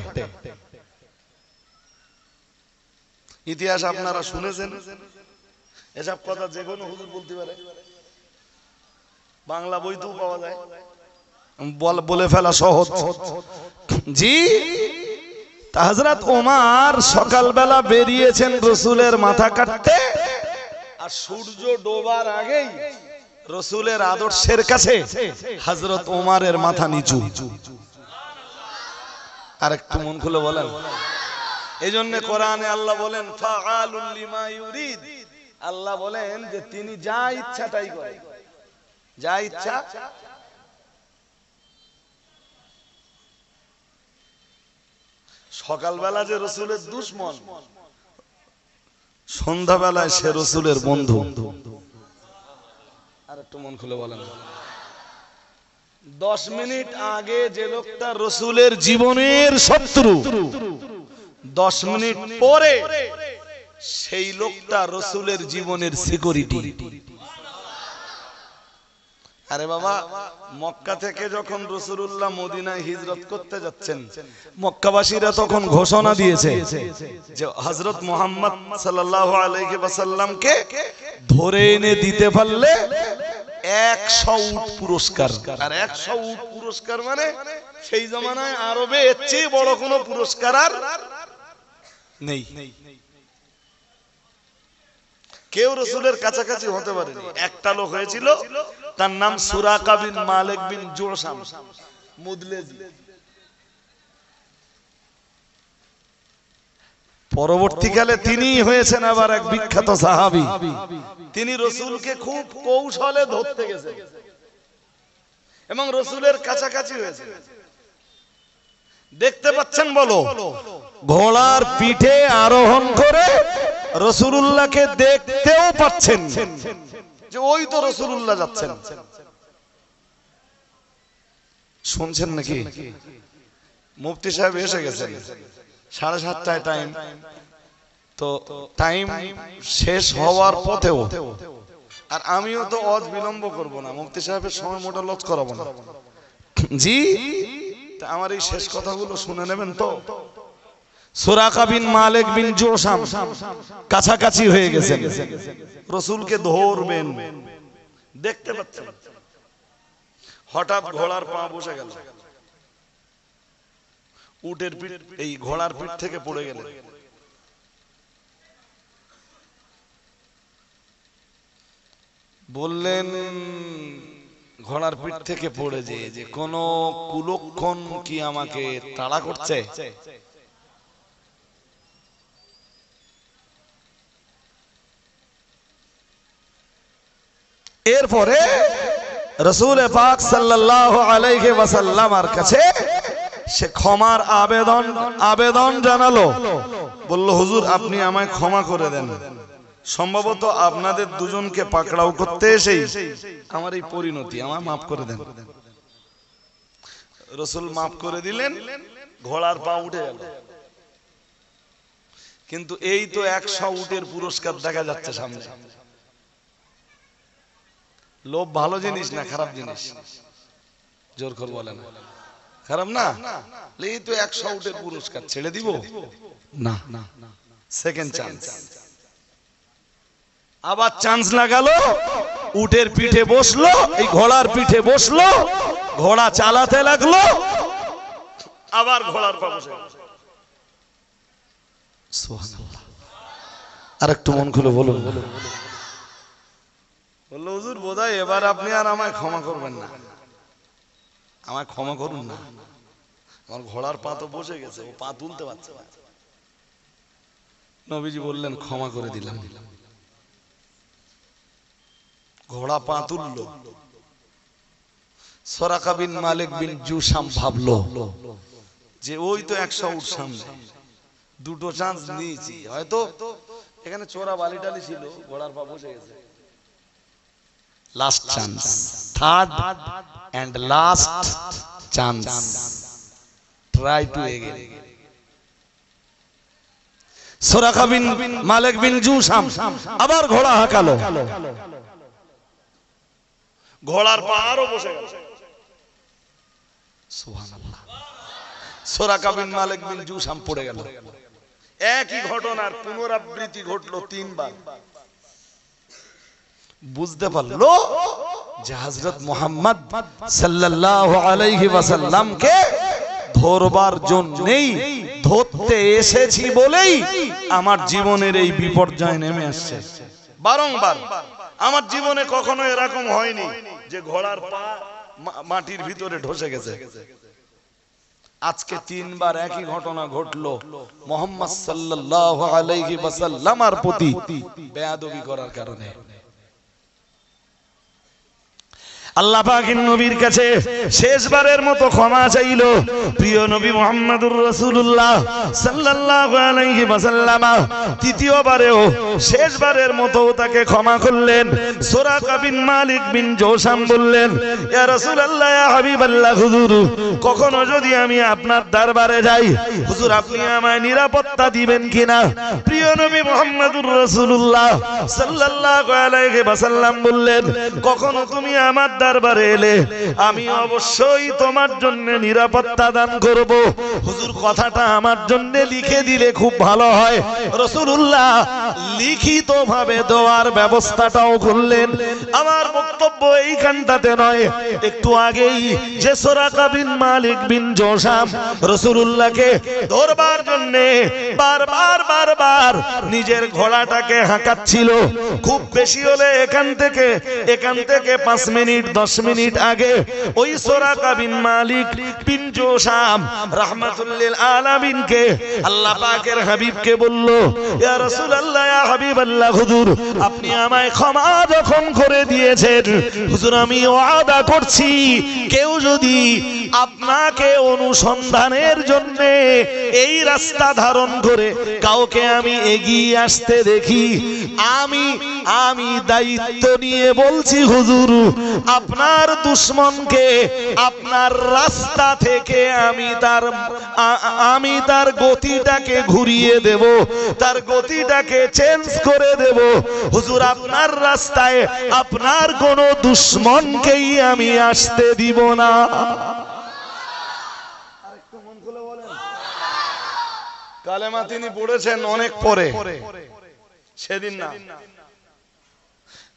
ইতিহাস আপনারা শুনেছেন, এসব কথা যে কোনো হুজুর বলতে পারে, বাংলা বইতেও পাওয়া যায়, বলে ফেলা সহজ। জি, হযরত ওমর সকালবেলা বেরিয়েছেন রাসূলের মাথা কাটতে, আর সূর্য ডোবার আগেই রাসূলের আদর্শের কাছে হযরত ওমরের মাথা নিচু। আর একটু মন খুলে বলেন। এইজন্য কোরআনে আল্লাহ বলেন ফাআলুল লিমা ইউরিদ, আল্লাহ বলেন যে তিনি যা ইচ্ছা তাই করেন, যা ইচ্ছা। সকালবেলা যে রাসূলের দুশমন, সন্ধ্যাবেলায় সে রাসূলের বন্ধু। আর একটু মন খুলে বলেন। 10 মিনিট আগে যে লোকটা রাসূলের জীবনের শত্রু, 10 মিনিট পরে সেই লোকটা রাসূলের জীবনের সিকিউরিটি। আরে বাবা, মক্কা থেকে যখন রাসূলুল্লাহ মদিনায় হিজরত করতে যাচ্ছেন, মক্কাবাসীরা তখন ঘোষণা দিয়েছে যে হযরত মুহাম্মদ সাল্লাল্লাহু আলাইহি ওয়াসাল্লামকে ধরে এনে দিতে পারলে 100 উট পুরস্কার। আর 100 উট পুরস্কার মানে সেই জামানায় আরবে এর চেয়ে বড় কোনো পুরস্কার আর নেই। কেউ রাসূলের কাছাকাছি হতে পারেনি। একটা লোক হয়েছিল, তার নাম সুরাকা বিন মালিক বিন জুরসাম মুদলেজি। পরবর্তীকালে তিনি হয়েছেন আবার এক বিখ্যাত সাহাবী। তিনি রাসূলকে খুব কৌশলে ধরতে গেছেন এবং রাসূলের কাছাকাছি হয়েছেন। দেখতে পাচ্ছেন বলো, ঘোড়ার পিঠে আরোহণ করে রাসূলুল্লাহকে দেখতেও পাচ্ছেন যে ওই তো রাসূলুল্লাহ যাচ্ছেন। শুনছেন নাকি? মুফতি সাহেব এসে গেছেন, 7:30টায় টাইম, তো টাইম শেষ হওয়ার পথেও, আর আমিও তো অজ বিলম্ব করব না, মুফতি সাহেবের সময় মোটা লজ করাবো না। জি, আমার এই শেষ কথাগুলো শুনে নেবেন তো। সুরাকা বিন মালিক বিন জোশাম কাছাকাছি হয়ে গেছেন, রাসূলকে ধরবেন, দেখতে পাচ্ছেন, হঠাৎ ঘোড়ার পা বসে গেল, উটের পিঠ, এই ঘোড়ার পিঠ থেকে পড়ে গেল। বললেন ঘোড়ার পিঠ থেকে পড়ে যে কোন কুলক্ষণ কি আমাকে তাড়া করছে? এরপরে রাসূল পাক সাল্লাল্লাহু আলাইহি ওয়াসাল্লামের কাছে সে ক্ষমার আবেদন জানালো। বলল, হুজুর আপনি আমায় ক্ষমা করে দেন, সম্ভবত আপনাদের দুজনকে পাকড়াও করতে এসেই আমার এই পরিণতি, আমায় মাফ করে দেন। রাসূল মাফ করে দিলেন, ঘোড়ার পা উঠে গেল। কিন্তু এই তো 100 উটের পুরস্কার দেখা যাচ্ছে সামনে। লোভ ভালো জিনিস না খারাপ জিনিস? জোর করে বলেন, খারাপ না? এই তো 100 উটের পুরস্কার, ছেড়ে দিব না। সেকেন্ড চান্স, আবার চান্স লাগালো, উটের পিঠে বসলো, এই ঘোড়ার পিঠে বসলো, ঘোড়া চালাতে লাগলো, আবার ঘোড়ার পা বসে গেল। সুবহানাল্লাহ। আর একটু মন খুলে বলুন। বললো, হুজুর বোধহয় এবার আপনি আর আমায় ক্ষমা করবেন না, আমায় ক্ষমা করুন না, আমার ঘোড়ার পা তো বসে গেছে, ও পা তুলতে পারছে না। নবীজি বললেন, ক্ষমা করে দিলাম। ঘোড়া পা তুললো। সুরাকা বিন মালিক বিন জুশাম ভাবলো যে ওই তো 100 উট সামনে, দুটো চান্স নিয়েছি, হয়তো এখানে চোরা বালিটালি ছিল, ঘোড়ার পা বসে গেছে, last chance, third and last chance, try to again. Suraqa bin Malik bin Jusham আবার ঘোড়া হাঁকালো, ঘোড়ার পা আরো বসে গেল। সুবহানাল্লাহ। সুরাকা বিন মালিক বিন জুশাম পড়ে গেল। একই ঘটনার পুনরাবৃত্তি ঘটলো 3 বার। বুঝতে পারলো যে হযরত মুহাম্মদ সাল্লাল্লাহু আলাইহি ওয়াসাল্লামকে ধরবার জন্যই, ধরতে এসেছি বলেই আমার জীবনের এই বিপর্যয় নেমে আসছে। বারংবার আমার জীবনে কখনো এরকম হয়নি যে ঘোড়ার পা মাটির ভিতরে ঢসে গেছে। আজকে 3 বার একই ঘটনা ঘটলো মুহাম্মদ সাল্লাল্লাহু আলাইহি ওয়াসাল্লামের প্রতি বেয়াদবি করার কারণে। আল্লাহ পাকের নবীর কাছে শেষবারের মতো ক্ষমা চাইলো প্রিয় নবী মুহাম্মদুর রাসূলুল্লাহ সাল্লাল্লাহু আলাইহি ওয়াসাল্লাম। তৃতীয়বারেও শেষবারের মতো তাকে ক্ষমা করলেন। সুরাকা বিন মালিক বিন জোশাম বললেন, ইয়া রাসূলুল্লাহ, ইয়া হাবিবাল্লাহ, হুজুর কখনো যদি আমি আপনার দরবারে যাই, হুজুর আপনি আমায় নিরাপত্তা দিবেন কিনা? প্রিয় নবী মুহাম্মদুর রাসূলুল্লাহ সাল্লাল্লাহু আলাইহি ওয়াসাল্লাম বললেন, কখনো তুমি আমার দরবারে এলে আমি অবশ্যই তোমার জন্য নিরাপত্তা দান করব। হুজুর কথাটা আমার জন্য লিখে দিলে খুব ভালো হয়। রাসূলুল্লাহ লিখিতভাবে দেওয়ার ব্যবস্থাটাও করলেন। আমার বক্তব্য এইখানটাতে নয়, একটু আগেই যে সুরাকা বিন মালিক বিন জোশাম রাসূলুল্লাহকে ধরবার জন্য বারবার নিজের ঘোড়াটাকে হাঁকাচ্ছিল, খুব বেশি হলে এখান থেকে 5 মিনিট 10 মিনিট আগে ওই সুরাকা বিন মালিক বিন জোশাম রাহমাতুল লিল আলামিনকে আল্লাহ পাকের হাবিবকে বলল, ইয়া রাসূলুল্লাহ, ইয়া হাবিবাল্লাহ, হুজুর আপনি আমায় ক্ষমা যখন করে দিয়েছেন, হুজুর আমি ওয়াদা করছি কেউ যদি আপনাকে অনুসন্ধানের জন্য এই রাস্তা ধারণ করে কাউকে আমি এগিয়ে আসতে দেখি, আমি দায়িত্ব নিয়ে বলছি হুজুর, আপনার দুশমনকে আপনার রাস্তা থেকে আমি তার গতিটাকে ঘুরিয়ে দেব, তার গতিটাকে চেঞ্জ করে দেব হুজুর। আপনার রাস্তায় আপনার কোন দুশমনকেই আমি আসতে দিব না। আরেকটু মন খুলে বলেন। কালেমা তিনি পড়েছেন অনেক পরে, সেদিন না,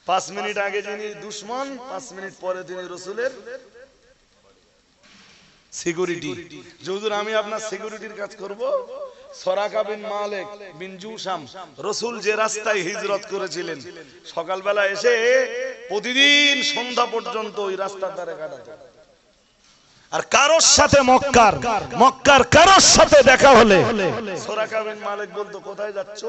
5 মিনিট আগে যিনি দুশমন, 5 মিনিট পরে তিনি রাসূলের সিকিউরিটি। হুজুর আমি আপনার সিকিউরিটির কাজ করব। সরাকা বিন মালিক বিন জুশাম, রাসূল যে রাস্তায় হিজরত করেছিলেন, সকালবেলা এসে প্রতিদিন সন্ধ্যা পর্যন্ত ওই রাস্তার ধারে কাটাতেন। আর কারোর সাথে মক্কার কারোর সাথে দেখা হলে সরাকা বিন মালিক বলতো, কোথায় যাচ্ছ?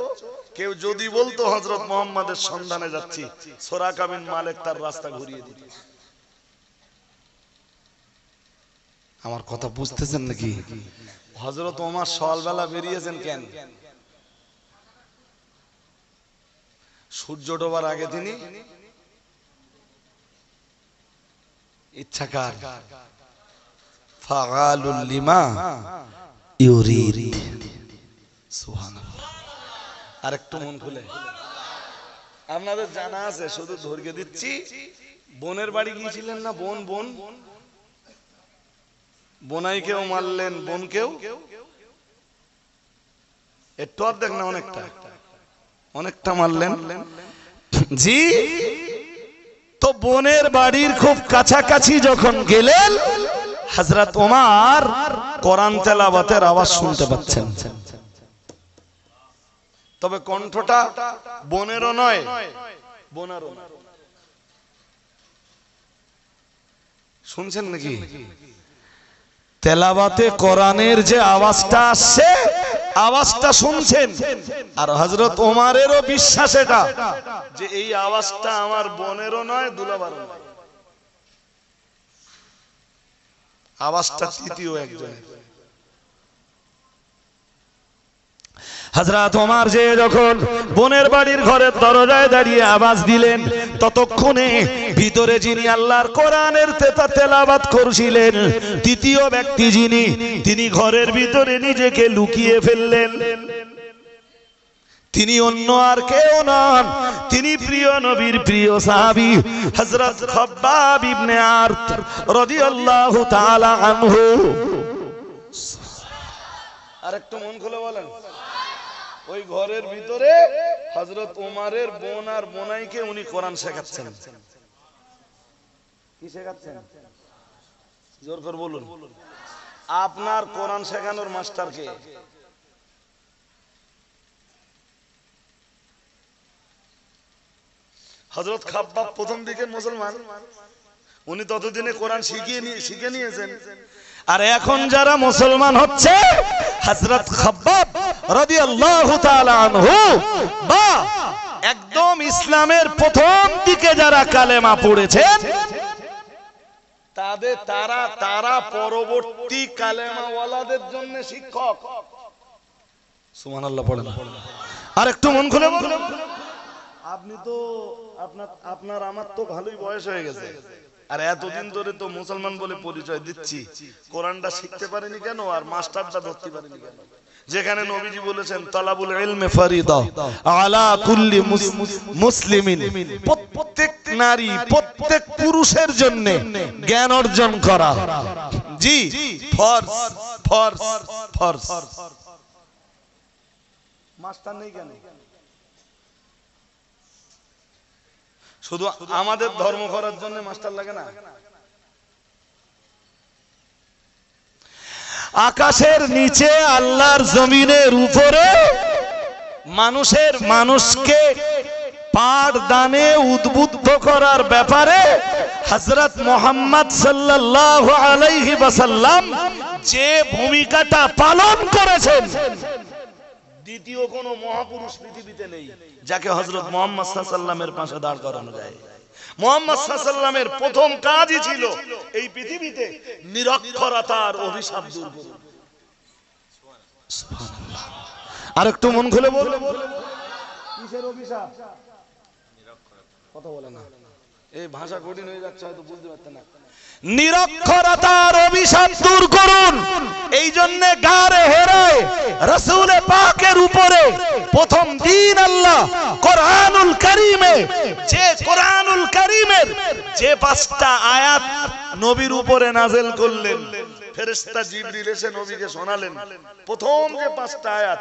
কেউ যদি বলতো হযরত মুহাম্মাদের সন্ধানে যাচ্ছি, সরাকা বিন মালিক তার রাস্তা ঘুরিয়ে দিত। আমার কথা বুঝতেছেন নাকি? হযরত ওমর সকালবেলা বেরিয়েছেন কেন? সূর্য ডোবার আগে তিনি ইচ্ছাকার, ফাআলুল লিমা ইউরিদ। সুবহানাল্লাহ। আরেকটু মন খুলে, আপনাদের জানা আছে, শুধু ধরিয়ে দিচ্ছি। বোনের বাড়ি গিয়েছিলেন না? বোনাইকেও মারলেন, বোনকেও একটু অর্ধেক না অনেকটা মারলেন। জি, তো বোনের বাড়ির খুব কাছাকাছি যখন গেলেন, হযরত ওমর কোরআন তেলাওয়াতের আওয়াজ শুনতে পাচ্ছেন, তবে কণ্ঠটা বোনেরও নয়, বোনারও। শুনছেন নাকি? তেলাওয়াতে কোরআনের যে আওয়াজটা আসছে, আওয়াজটা শুনছেন। আর হযরত ওমরেরও বিশ্বাস এটা, যে এই আওয়াজটা আমার বোনেরও নয়, দুলাভারও নয়, আওয়াজটা তৃতীয় একজনের। হযরত ওমর যে যখন বোনের বাড়ির ঘরের দরজায় দাঁড়িয়ে আওয়াজ দিলেন, ততক্ষণে ভিতরে যিনি আল্লাহর কোরআনের তেলাওয়াত করছিলেন, তৃতীয় ব্যক্তি যিনি, তিনি ঘরের ভিতরে নিজেকে লুকিয়ে ফেললেন। তিনি অন্য আর কেউ নন, তিনি প্রিয় নবীর প্রিয় সাহাবী হযরত খাব্বাব ইবনে আরত রাদিয়াল্লাহু তাআলা আনহু। আরেকটু মন খুলে বলেন। ওই ঘরের ভিতরে হযরত ওমরের বোন আর বোনাইকে উনি কোরআন শেখাচ্ছেন। কি শেখাচ্ছেন? জোর করে বলুন। আপনার কোরআন শেখানোর মাস্টার কে? হযরত খাব্বাব প্রথম দিকে মুসলমান, উনি ততদিনে কোরআন শিখে নিয়েছেন। আর এখন যারা মুসলমান হচ্ছে, হযরত খাব্বাব রাদিয়াল্লাহু তাআলা আনহু বা একদম ইসলামের প্রথম দিকে যারা কালেমা পড়েছেন, তারা পরবর্তী কালেমাওয়ালাদের জন্য শিক্ষক। সুবহানাল্লাহ পড়েন। আর একটু মন খুলে বলুন। আপনি তো আপনার আমার তো ভালোই বয়স হয়ে গেছে, আর এতদিন ধরে তো মুসলমান বলে পরিচয় দিচ্ছি, কোরআনটা শিখতে পারেনি কেন? আর মাস্টারটা ধরতে পারেনি কেন? যেখানে নবীজি বলেছেন তালাবুল ইলমি ফরিদা আলা কুল্লি মুসলিমিন, প্রত্যেক নারী প্রত্যেক পুরুষের জন্য জ্ঞান অর্জন করা জি ফরজ ফরজ ফরজ। মাস্টার নেই কেন? শুধু আমাদের ধর্ম করার জন্য মাস্টার লাগে না? আকাশের নিচে আল্লাহর জমিনের উপরে মানুষকে পাঠদানে উদ্বুদ্ধ করার ব্যাপারে হযরত মুহাম্মদ সাল্লাল্লাহু আলাইহি ওয়াসাল্লাম যে ভূমিকাটা পালন করেছেন, দ্বিতীয় কোন মহাপুরুষ পৃথিবীতে নেই যাকে হযরত মুহাম্মদ সাল্লাল্লাহু আলাইহি ওয়াসাল্লামের পাশে দাঁড় করানো যায়। মুহাম্মদ সাল্লাল্লাহু আলাইহি ওয়াসাল্লামের প্রথম কাজই ছিল এই পৃথিবীতে নিরক্ষরতার অভিশাপ দূর করা। সুবহানাল্লাহ। আর একটু মন খুলে বলো, কিসের অভিশাপ? কথা বলে না, এই ভাষা কঠিন হয়ে যাচ্ছে, হয়তো বুঝতে পারতেন না। নিরক্ষরতার অভিশাপ দূর করুন। এই জন্য গারে হেরায় রাসূল পাকের উপরে প্রথম দিন আল্লাহ কোরআনুল কারীমে, যে কোরআনুল কারীমের যে 5টা আয়াত নবীর উপরে নাযিল করলেন, ফেরেশতা জিবরিল এসে নবীকে শোনালেন। প্রথম যে 5টা আয়াত,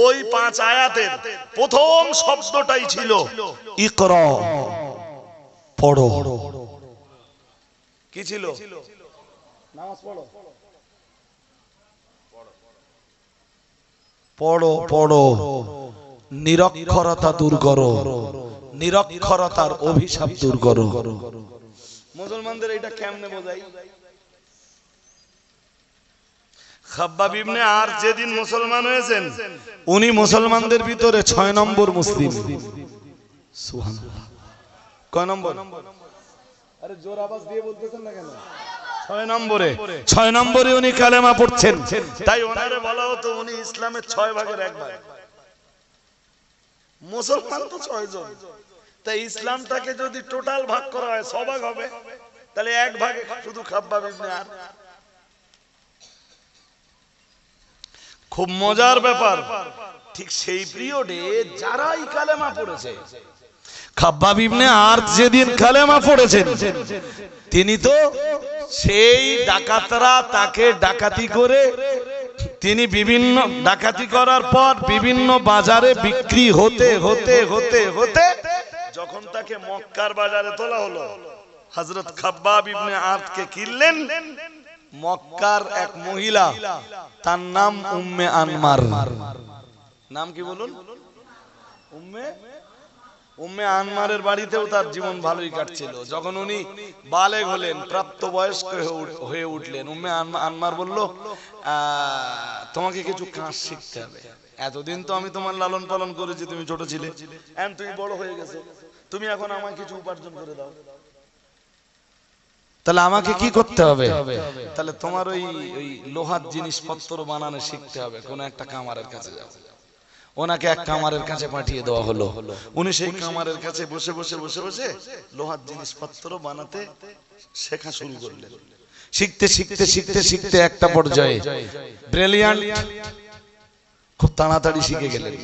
ওই 5 আয়াতের প্রথম শব্দটাই ছিল ইকরা, পড়ো। কি ছিল? নামাজ পড়ো, পড়ো পড়ো, নিরক্ষরতা দূর করো, নিরক্ষরতার অভিশাপ দূর করো। মুসলমানদের এটা কেমনে বোঝাই? খাব্বাব ইবনে আরত যেদিন মুসলমান হয়েছেন, উনি মুসলমানদের ভিতরে 6 নম্বর মুসলিম। সুবহানাল্লাহ। কয় নম্বর? আরে জোর আওয়াজ দিয়ে বলতেছেন না কেন? 6 নম্বরে উনি কালেমা পড়ছেন। তাই ওনারে বলা হতো উনি ইসলামের 6 ভাগের 1 ভাগ। মুসলমান তো 6 জন, তাই ইসলামটাকে যদি টোটাল ভাগ করা হয় 6 ভাগ হবে, তাহলে 1 ভাগে শুধু খাব্বাব ইবনে আরত। খুব মজার ব্যাপার, ঠিক সেই পিরিয়ডে যারাই কালেমা পড়েছে, খাব্বাব ইবনে আরত যেদিন কালেমা পড়েছেন, তিনি তো সেই ডাকাতরা তাকে ডাকাতি করে, তিনি বিভিন্ন ডাকাতি করার পর বিভিন্ন বাজারে বিক্রি হতে হতে হতে হতে যখন তাকে মক্কার বাজারে তোলা হলো, হযরত খাব্বাব ইবনে আরতকে কিনলেন মক্কার এক মহিলা, তার নাম উম্মে আনমার। নাম কি বলুন? উম্মে আনমারের বাড়িতেও তার জীবন ভালোই কাটছিল। যখন উনি বালেগ হলেন, প্রাপ্তবয়স্ক হয়ে উঠলেন, উম্মে আনমার বলল, তোমাকে কিছু কাজ শিখতে হবে। এতদিন তো আমি তোমার লালন পালন করেছি, তুমি ছোট ছিলে, এখন তুমি বড় হয়ে গেছো, তুমি এখন আমাকে কিছু উপার্জন করে দাও। তাহলে আমাকে কি করতে হবে? তাহলে তোমার ওই লোহার জিনিসপত্র বানানো শিখতে হবে, কোন একটা কামারের কাছে যাও। ওনাকে এক কামারের কাছে পাঠিয়ে দেওয়া হলো। উনি সেই কামারের কাছে বসে বসে বসে বসে লোহার জিনিসপত্র বানাতে শেখা শুরু করলেন। শিখতে শিখতে শিখতে শিখতে একটা পর্যায়ে ব্রিলিয়ান্ট, খুব তাড়াতাড়ি শিখে গেলেন।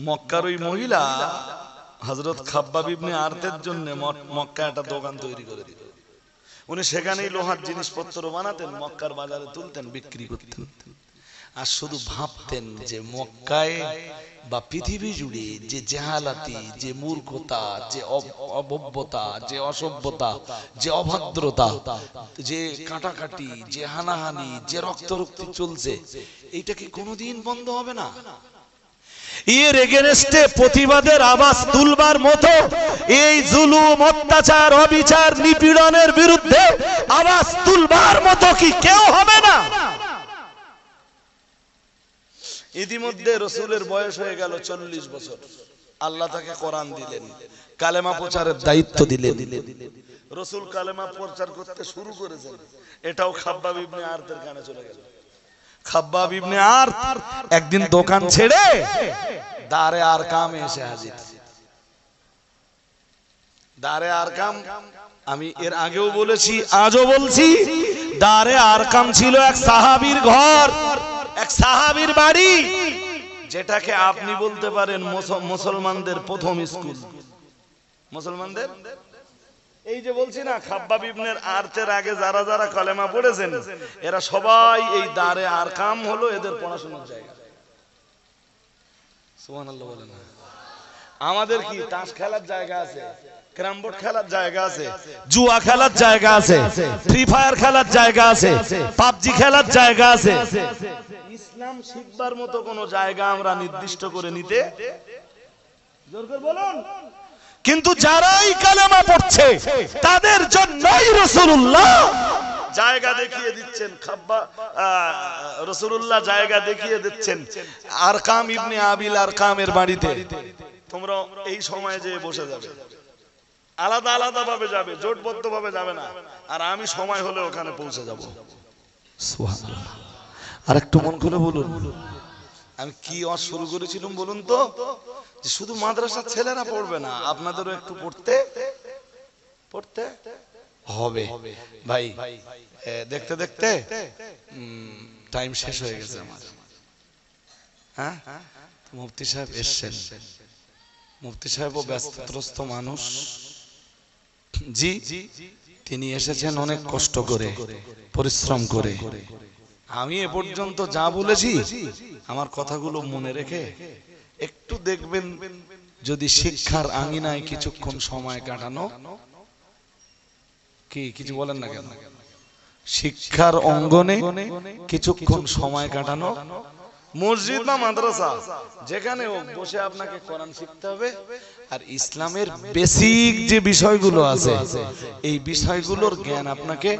মক্কার ওই মহিলা হযরত খাব্বাব ইবনে আরতের জন্য মক্কায় একটা দোকান তৈরি করে দিল। উনি সেখানেই লোহার জিনিসপত্র বানাতেন, মক্কার বাজারে তুলতেন, বিক্রি করতেন। আর শুধু ভাবতেন যে মক্কায় বা পৃথিবী জুড়ে যে জাহালাতি, যে মূর্খতা, যে অভব্যতা, যে অসভ্যতা, যে অভদ্রতা, যে কাটাকাটি, যে হানাহানি, যে রক্তারক্তি চলছে, এইটা কি কোনোদিন বন্ধ হবে না? এর এগেনস্টে প্রতিবাদের আওয়াজ তুলবার মতো, এই জুলুম, অত্যাচার, অবিচার, নিপীড়নের বিরুদ্ধে আওয়াজ তুলবার মতো কি কেউ হবে না? ইতিমধ্যে রাসূলের বয়স হয়ে গেল 40 বছর। আল্লাহ তাকে কোরআন দিলেন, কালেমা প্রচারের দায়িত্ব দিলেন। রাসূল কালেমা প্রচার করতে শুরু করেছেন, এটাও খাব্বাব ইবনে আরতের কানে চলে গেল। খাব্বাব ইবনে আরত একদিন দোকান ছেড়ে দারে আরকামে এসে হাজির। দারে আরকাম, আমি এর আগেও বলেছি, আজও বলছি, দারে আরকাম ছিল এক সাহাবীর ঘর, এক সাহাবীর বাড়ি, যেটাকে আপনি বলতে পারেন মুসলমানদের প্রথম স্কুল। মুসলমানদের এই যে বলছি না, খাব্বাব ইবনে আরতের আগে যারা যারা কালেমা পড়েছেন, এরা সবাই এই দারে আরকাম হলো এদের পড়াশোনার জায়গা। সুবহানাল্লাহ বলেন। আমাদের কি তাস খেলার জায়গা আছে, ক্যারাম বোর্ড খেলার জায়গা আছে, জুয়া খেলার জায়গা আছে, ফ্রি ফায়ার খেলার জায়গা আছে, পাবজি খেলার জায়গা আছে। ইসলাম শিখবার মতো কোন জায়গা আমরা নির্দিষ্ট করে নিতে জোর করে বলুন। কিন্তু যারাই কালেমা পড়ছে তাদের জন্যই রাসূলুল্লাহ জায়গা দেখিয়ে দিচ্ছেন। রাসূলুল্লাহ জায়গা দেখিয়ে দিচ্ছেন আরকাম ইবনে আবিল আরকামের বাড়িতে, তোমরা এই সময়ে যে বসে যাবে। আলাদা আলাদা ভাবে যাবে, জোটবদ্ধ ভাবে যাবে না। আর আমি সময় হলে ওখানে পৌঁছে যাব। সুবহানাল্লাহ। আর একটু মন খুলে বলুন, আমি কি ওয়াজ শুরু করেছিলাম বলুন তো? যে শুধু মাদ্রাসার ছেলেরা পড়বে না, আপনাদেরও একটু পড়তে হবে। ভাই দেখতে দেখতে টাইম শেষ হয়ে গেছে আমার। হ্যাঁ, মুফতি সাহেব এসেছেন। মুফতি সাহেবও ব্যস্তগ্রস্ত মানুষ। জি, তিনি এসেছেন অনেক কষ্ট করে, পরিশ্রম করে। আমি এ পর্যন্ত যা বলেছি আমার কথাগুলো মনে রেখে একটু দেখবেন, যদি শিক্ষার আঙিনায় কিছুক্ষণ সময় কাটানো, কি কিছু বলেন না কেন, শিক্ষার অঙ্গনে কিছুক্ষণ সময় কাটানো, মসজিদ বা মাদ্রাসা যেখানে হোক বসে আপনাকে কোরআন শিখতে হবে। আর ইসলামের বেসিক যে বিষয়গুলো আছে এই বিষয়গুলোর জ্ঞান আপনাকে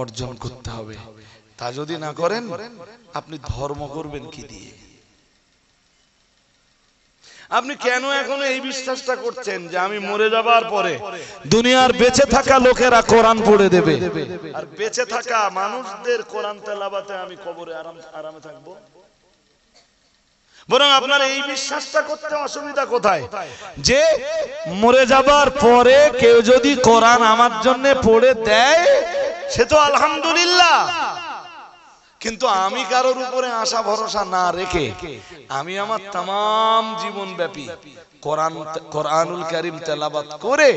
অর্জন করতে হবে। তা যদি না করেন আপনি ধর্ম করবেন কি দিয়ে? আপনি কেন এখনো এই বিশ্বাসটা করছেন যে আমি মরে যাবার পরে দুনিয়ার বেঁচে থাকা লোকেরা কোরআন পড়ে দেবে, আর বেঁচে থাকা মানুষদের কোরআন তেলাওয়াতে আমি কবরে আরামে থাকবো? বরং আপনার এই বিশ্বাসটা করতে অসুবিধা কোথায়? যে মরে যাবার পরে কেউ যদি কোরআন আমার জন্য পড়ে দেয় সে তো আলহামদুলিল্লাহ, কিন্তু আমি কারোর উপরে আশা ভরসা না রেখে আমি আমার तमाम জীবন ব্যাপী কোরআনুল কারীম তেলাওয়াত করে,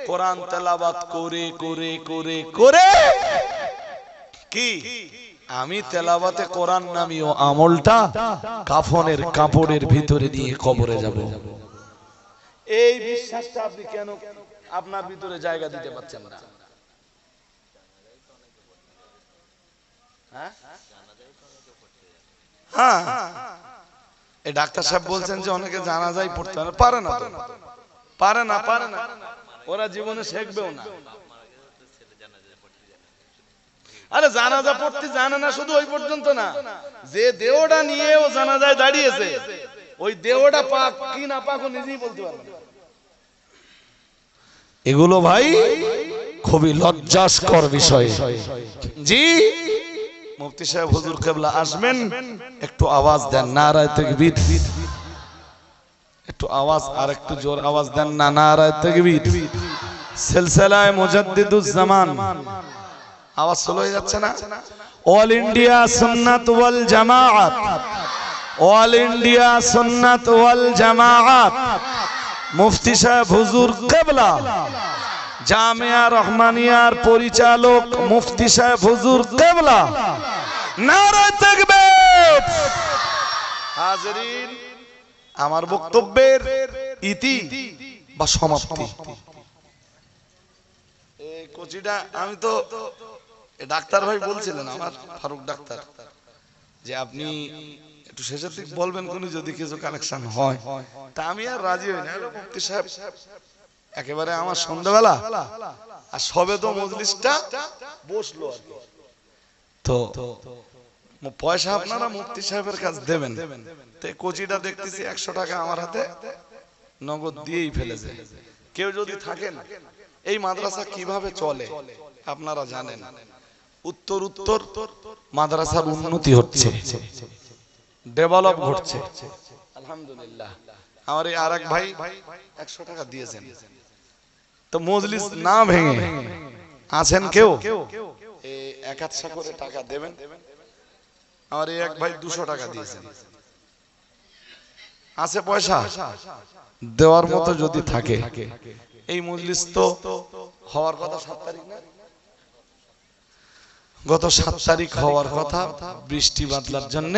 কোরআন তেলাওয়াত করে করে করে করে কি আমি তেলাওয়াতে কোরআন নামীয় আমলটা কাফনের কাপড়ের ভিতরে নিয়ে কবরে যাব। এই বিশ্বাসটা আপনি কেন আপনার ভিতরে জায়গা দিতে পারছেন না? হ্যাঁ, এই ডাক্তার সাহেব বলছেন যে অনেকে জানাজাই পড়তে পারে না, পারে না, ওরা জীবনে শিখবেও না। আরে জানাজা পড়তে জানে না শুধু ওই পর্যন্ত না, যে দেহটা নিয়ে ও জানাজায় দাঁড়িয়েছে ওই দেহটা পাক কি না পাক ও নিজেই বলতে পারবে না। এগুলো ভাই খুবই লজ্জাস্কর বিষয়। জি, মুফতি সাহেব হুজুর কেবলা আসবেন, একটু আওয়াজ দেন নারায়ে তাকবীর, একটু আওয়াজ আর একটু জোর আওয়াজ দেন না নারায়ে তাকবীর। সিলসিলায়ে মুজাদ্দিদুজ জামান আওয়াজ স্লো হয়ে যাচ্ছে না? অল ইন্ডিয়া সুন্নাত ওয়াল জামাআত, অল ইন্ডিয়া সুন্নাত ওয়াল জামাআত মুফতি সাহেব হুজুর কেবলা, জামিয়া রহমানিয়ার পরিচালক মুফতি সাহেব হুজুর কেবলা, নারায়ে তাকবীর। হাজিরিন, আমার বক্তব্যের ইতি বা সমাপ্তি। এই কোচিটা আমি তো ডাক্তার ভাই বলছিলেন আমার ফারুক ডাক্তার যে আপনি একটু শেষের দিক বলবেন কোন যদি কিছু কানেকশন হয়, তা আমি আর রাজি হই না। মুফতি সাহেব একেবারে আমার সন্ধ্যাবেলা আর সবে তো মজলিসটা বসলো, তো পয়সা আপনারা মুফতি সাহেবের কাছে দেবেন। তো কোচিটা দেখতেছি 100 টাকা আমার হাতে নগদ দিয়েই ফেলেছে। কেউ যদি থাকেন, এই মাদ্রাসা কিভাবে চলে আপনারা জানেন, উত্তর উত্তর মাদ্রাসার উন্নতি হচ্ছে, ডেভেলপ ঘটছে আলহামদুলিল্লাহ। আমার এই আরেক ভাই 100 টাকা দিয়েছেন। তো মজলিস না ভেঙে আছেন কেউ এই 1-1 করে টাকা দেবেন। আমার এই এক ভাই 200 টাকা দিয়েছেন। আছে পয়সা দেওয়ার মতো যদি থাকে, এই মজলিস তো হওয়ার কথা 7 তারিখ না, গত 7 তারিখ হওয়ার কথা, বৃষ্টি বাদলার জন্য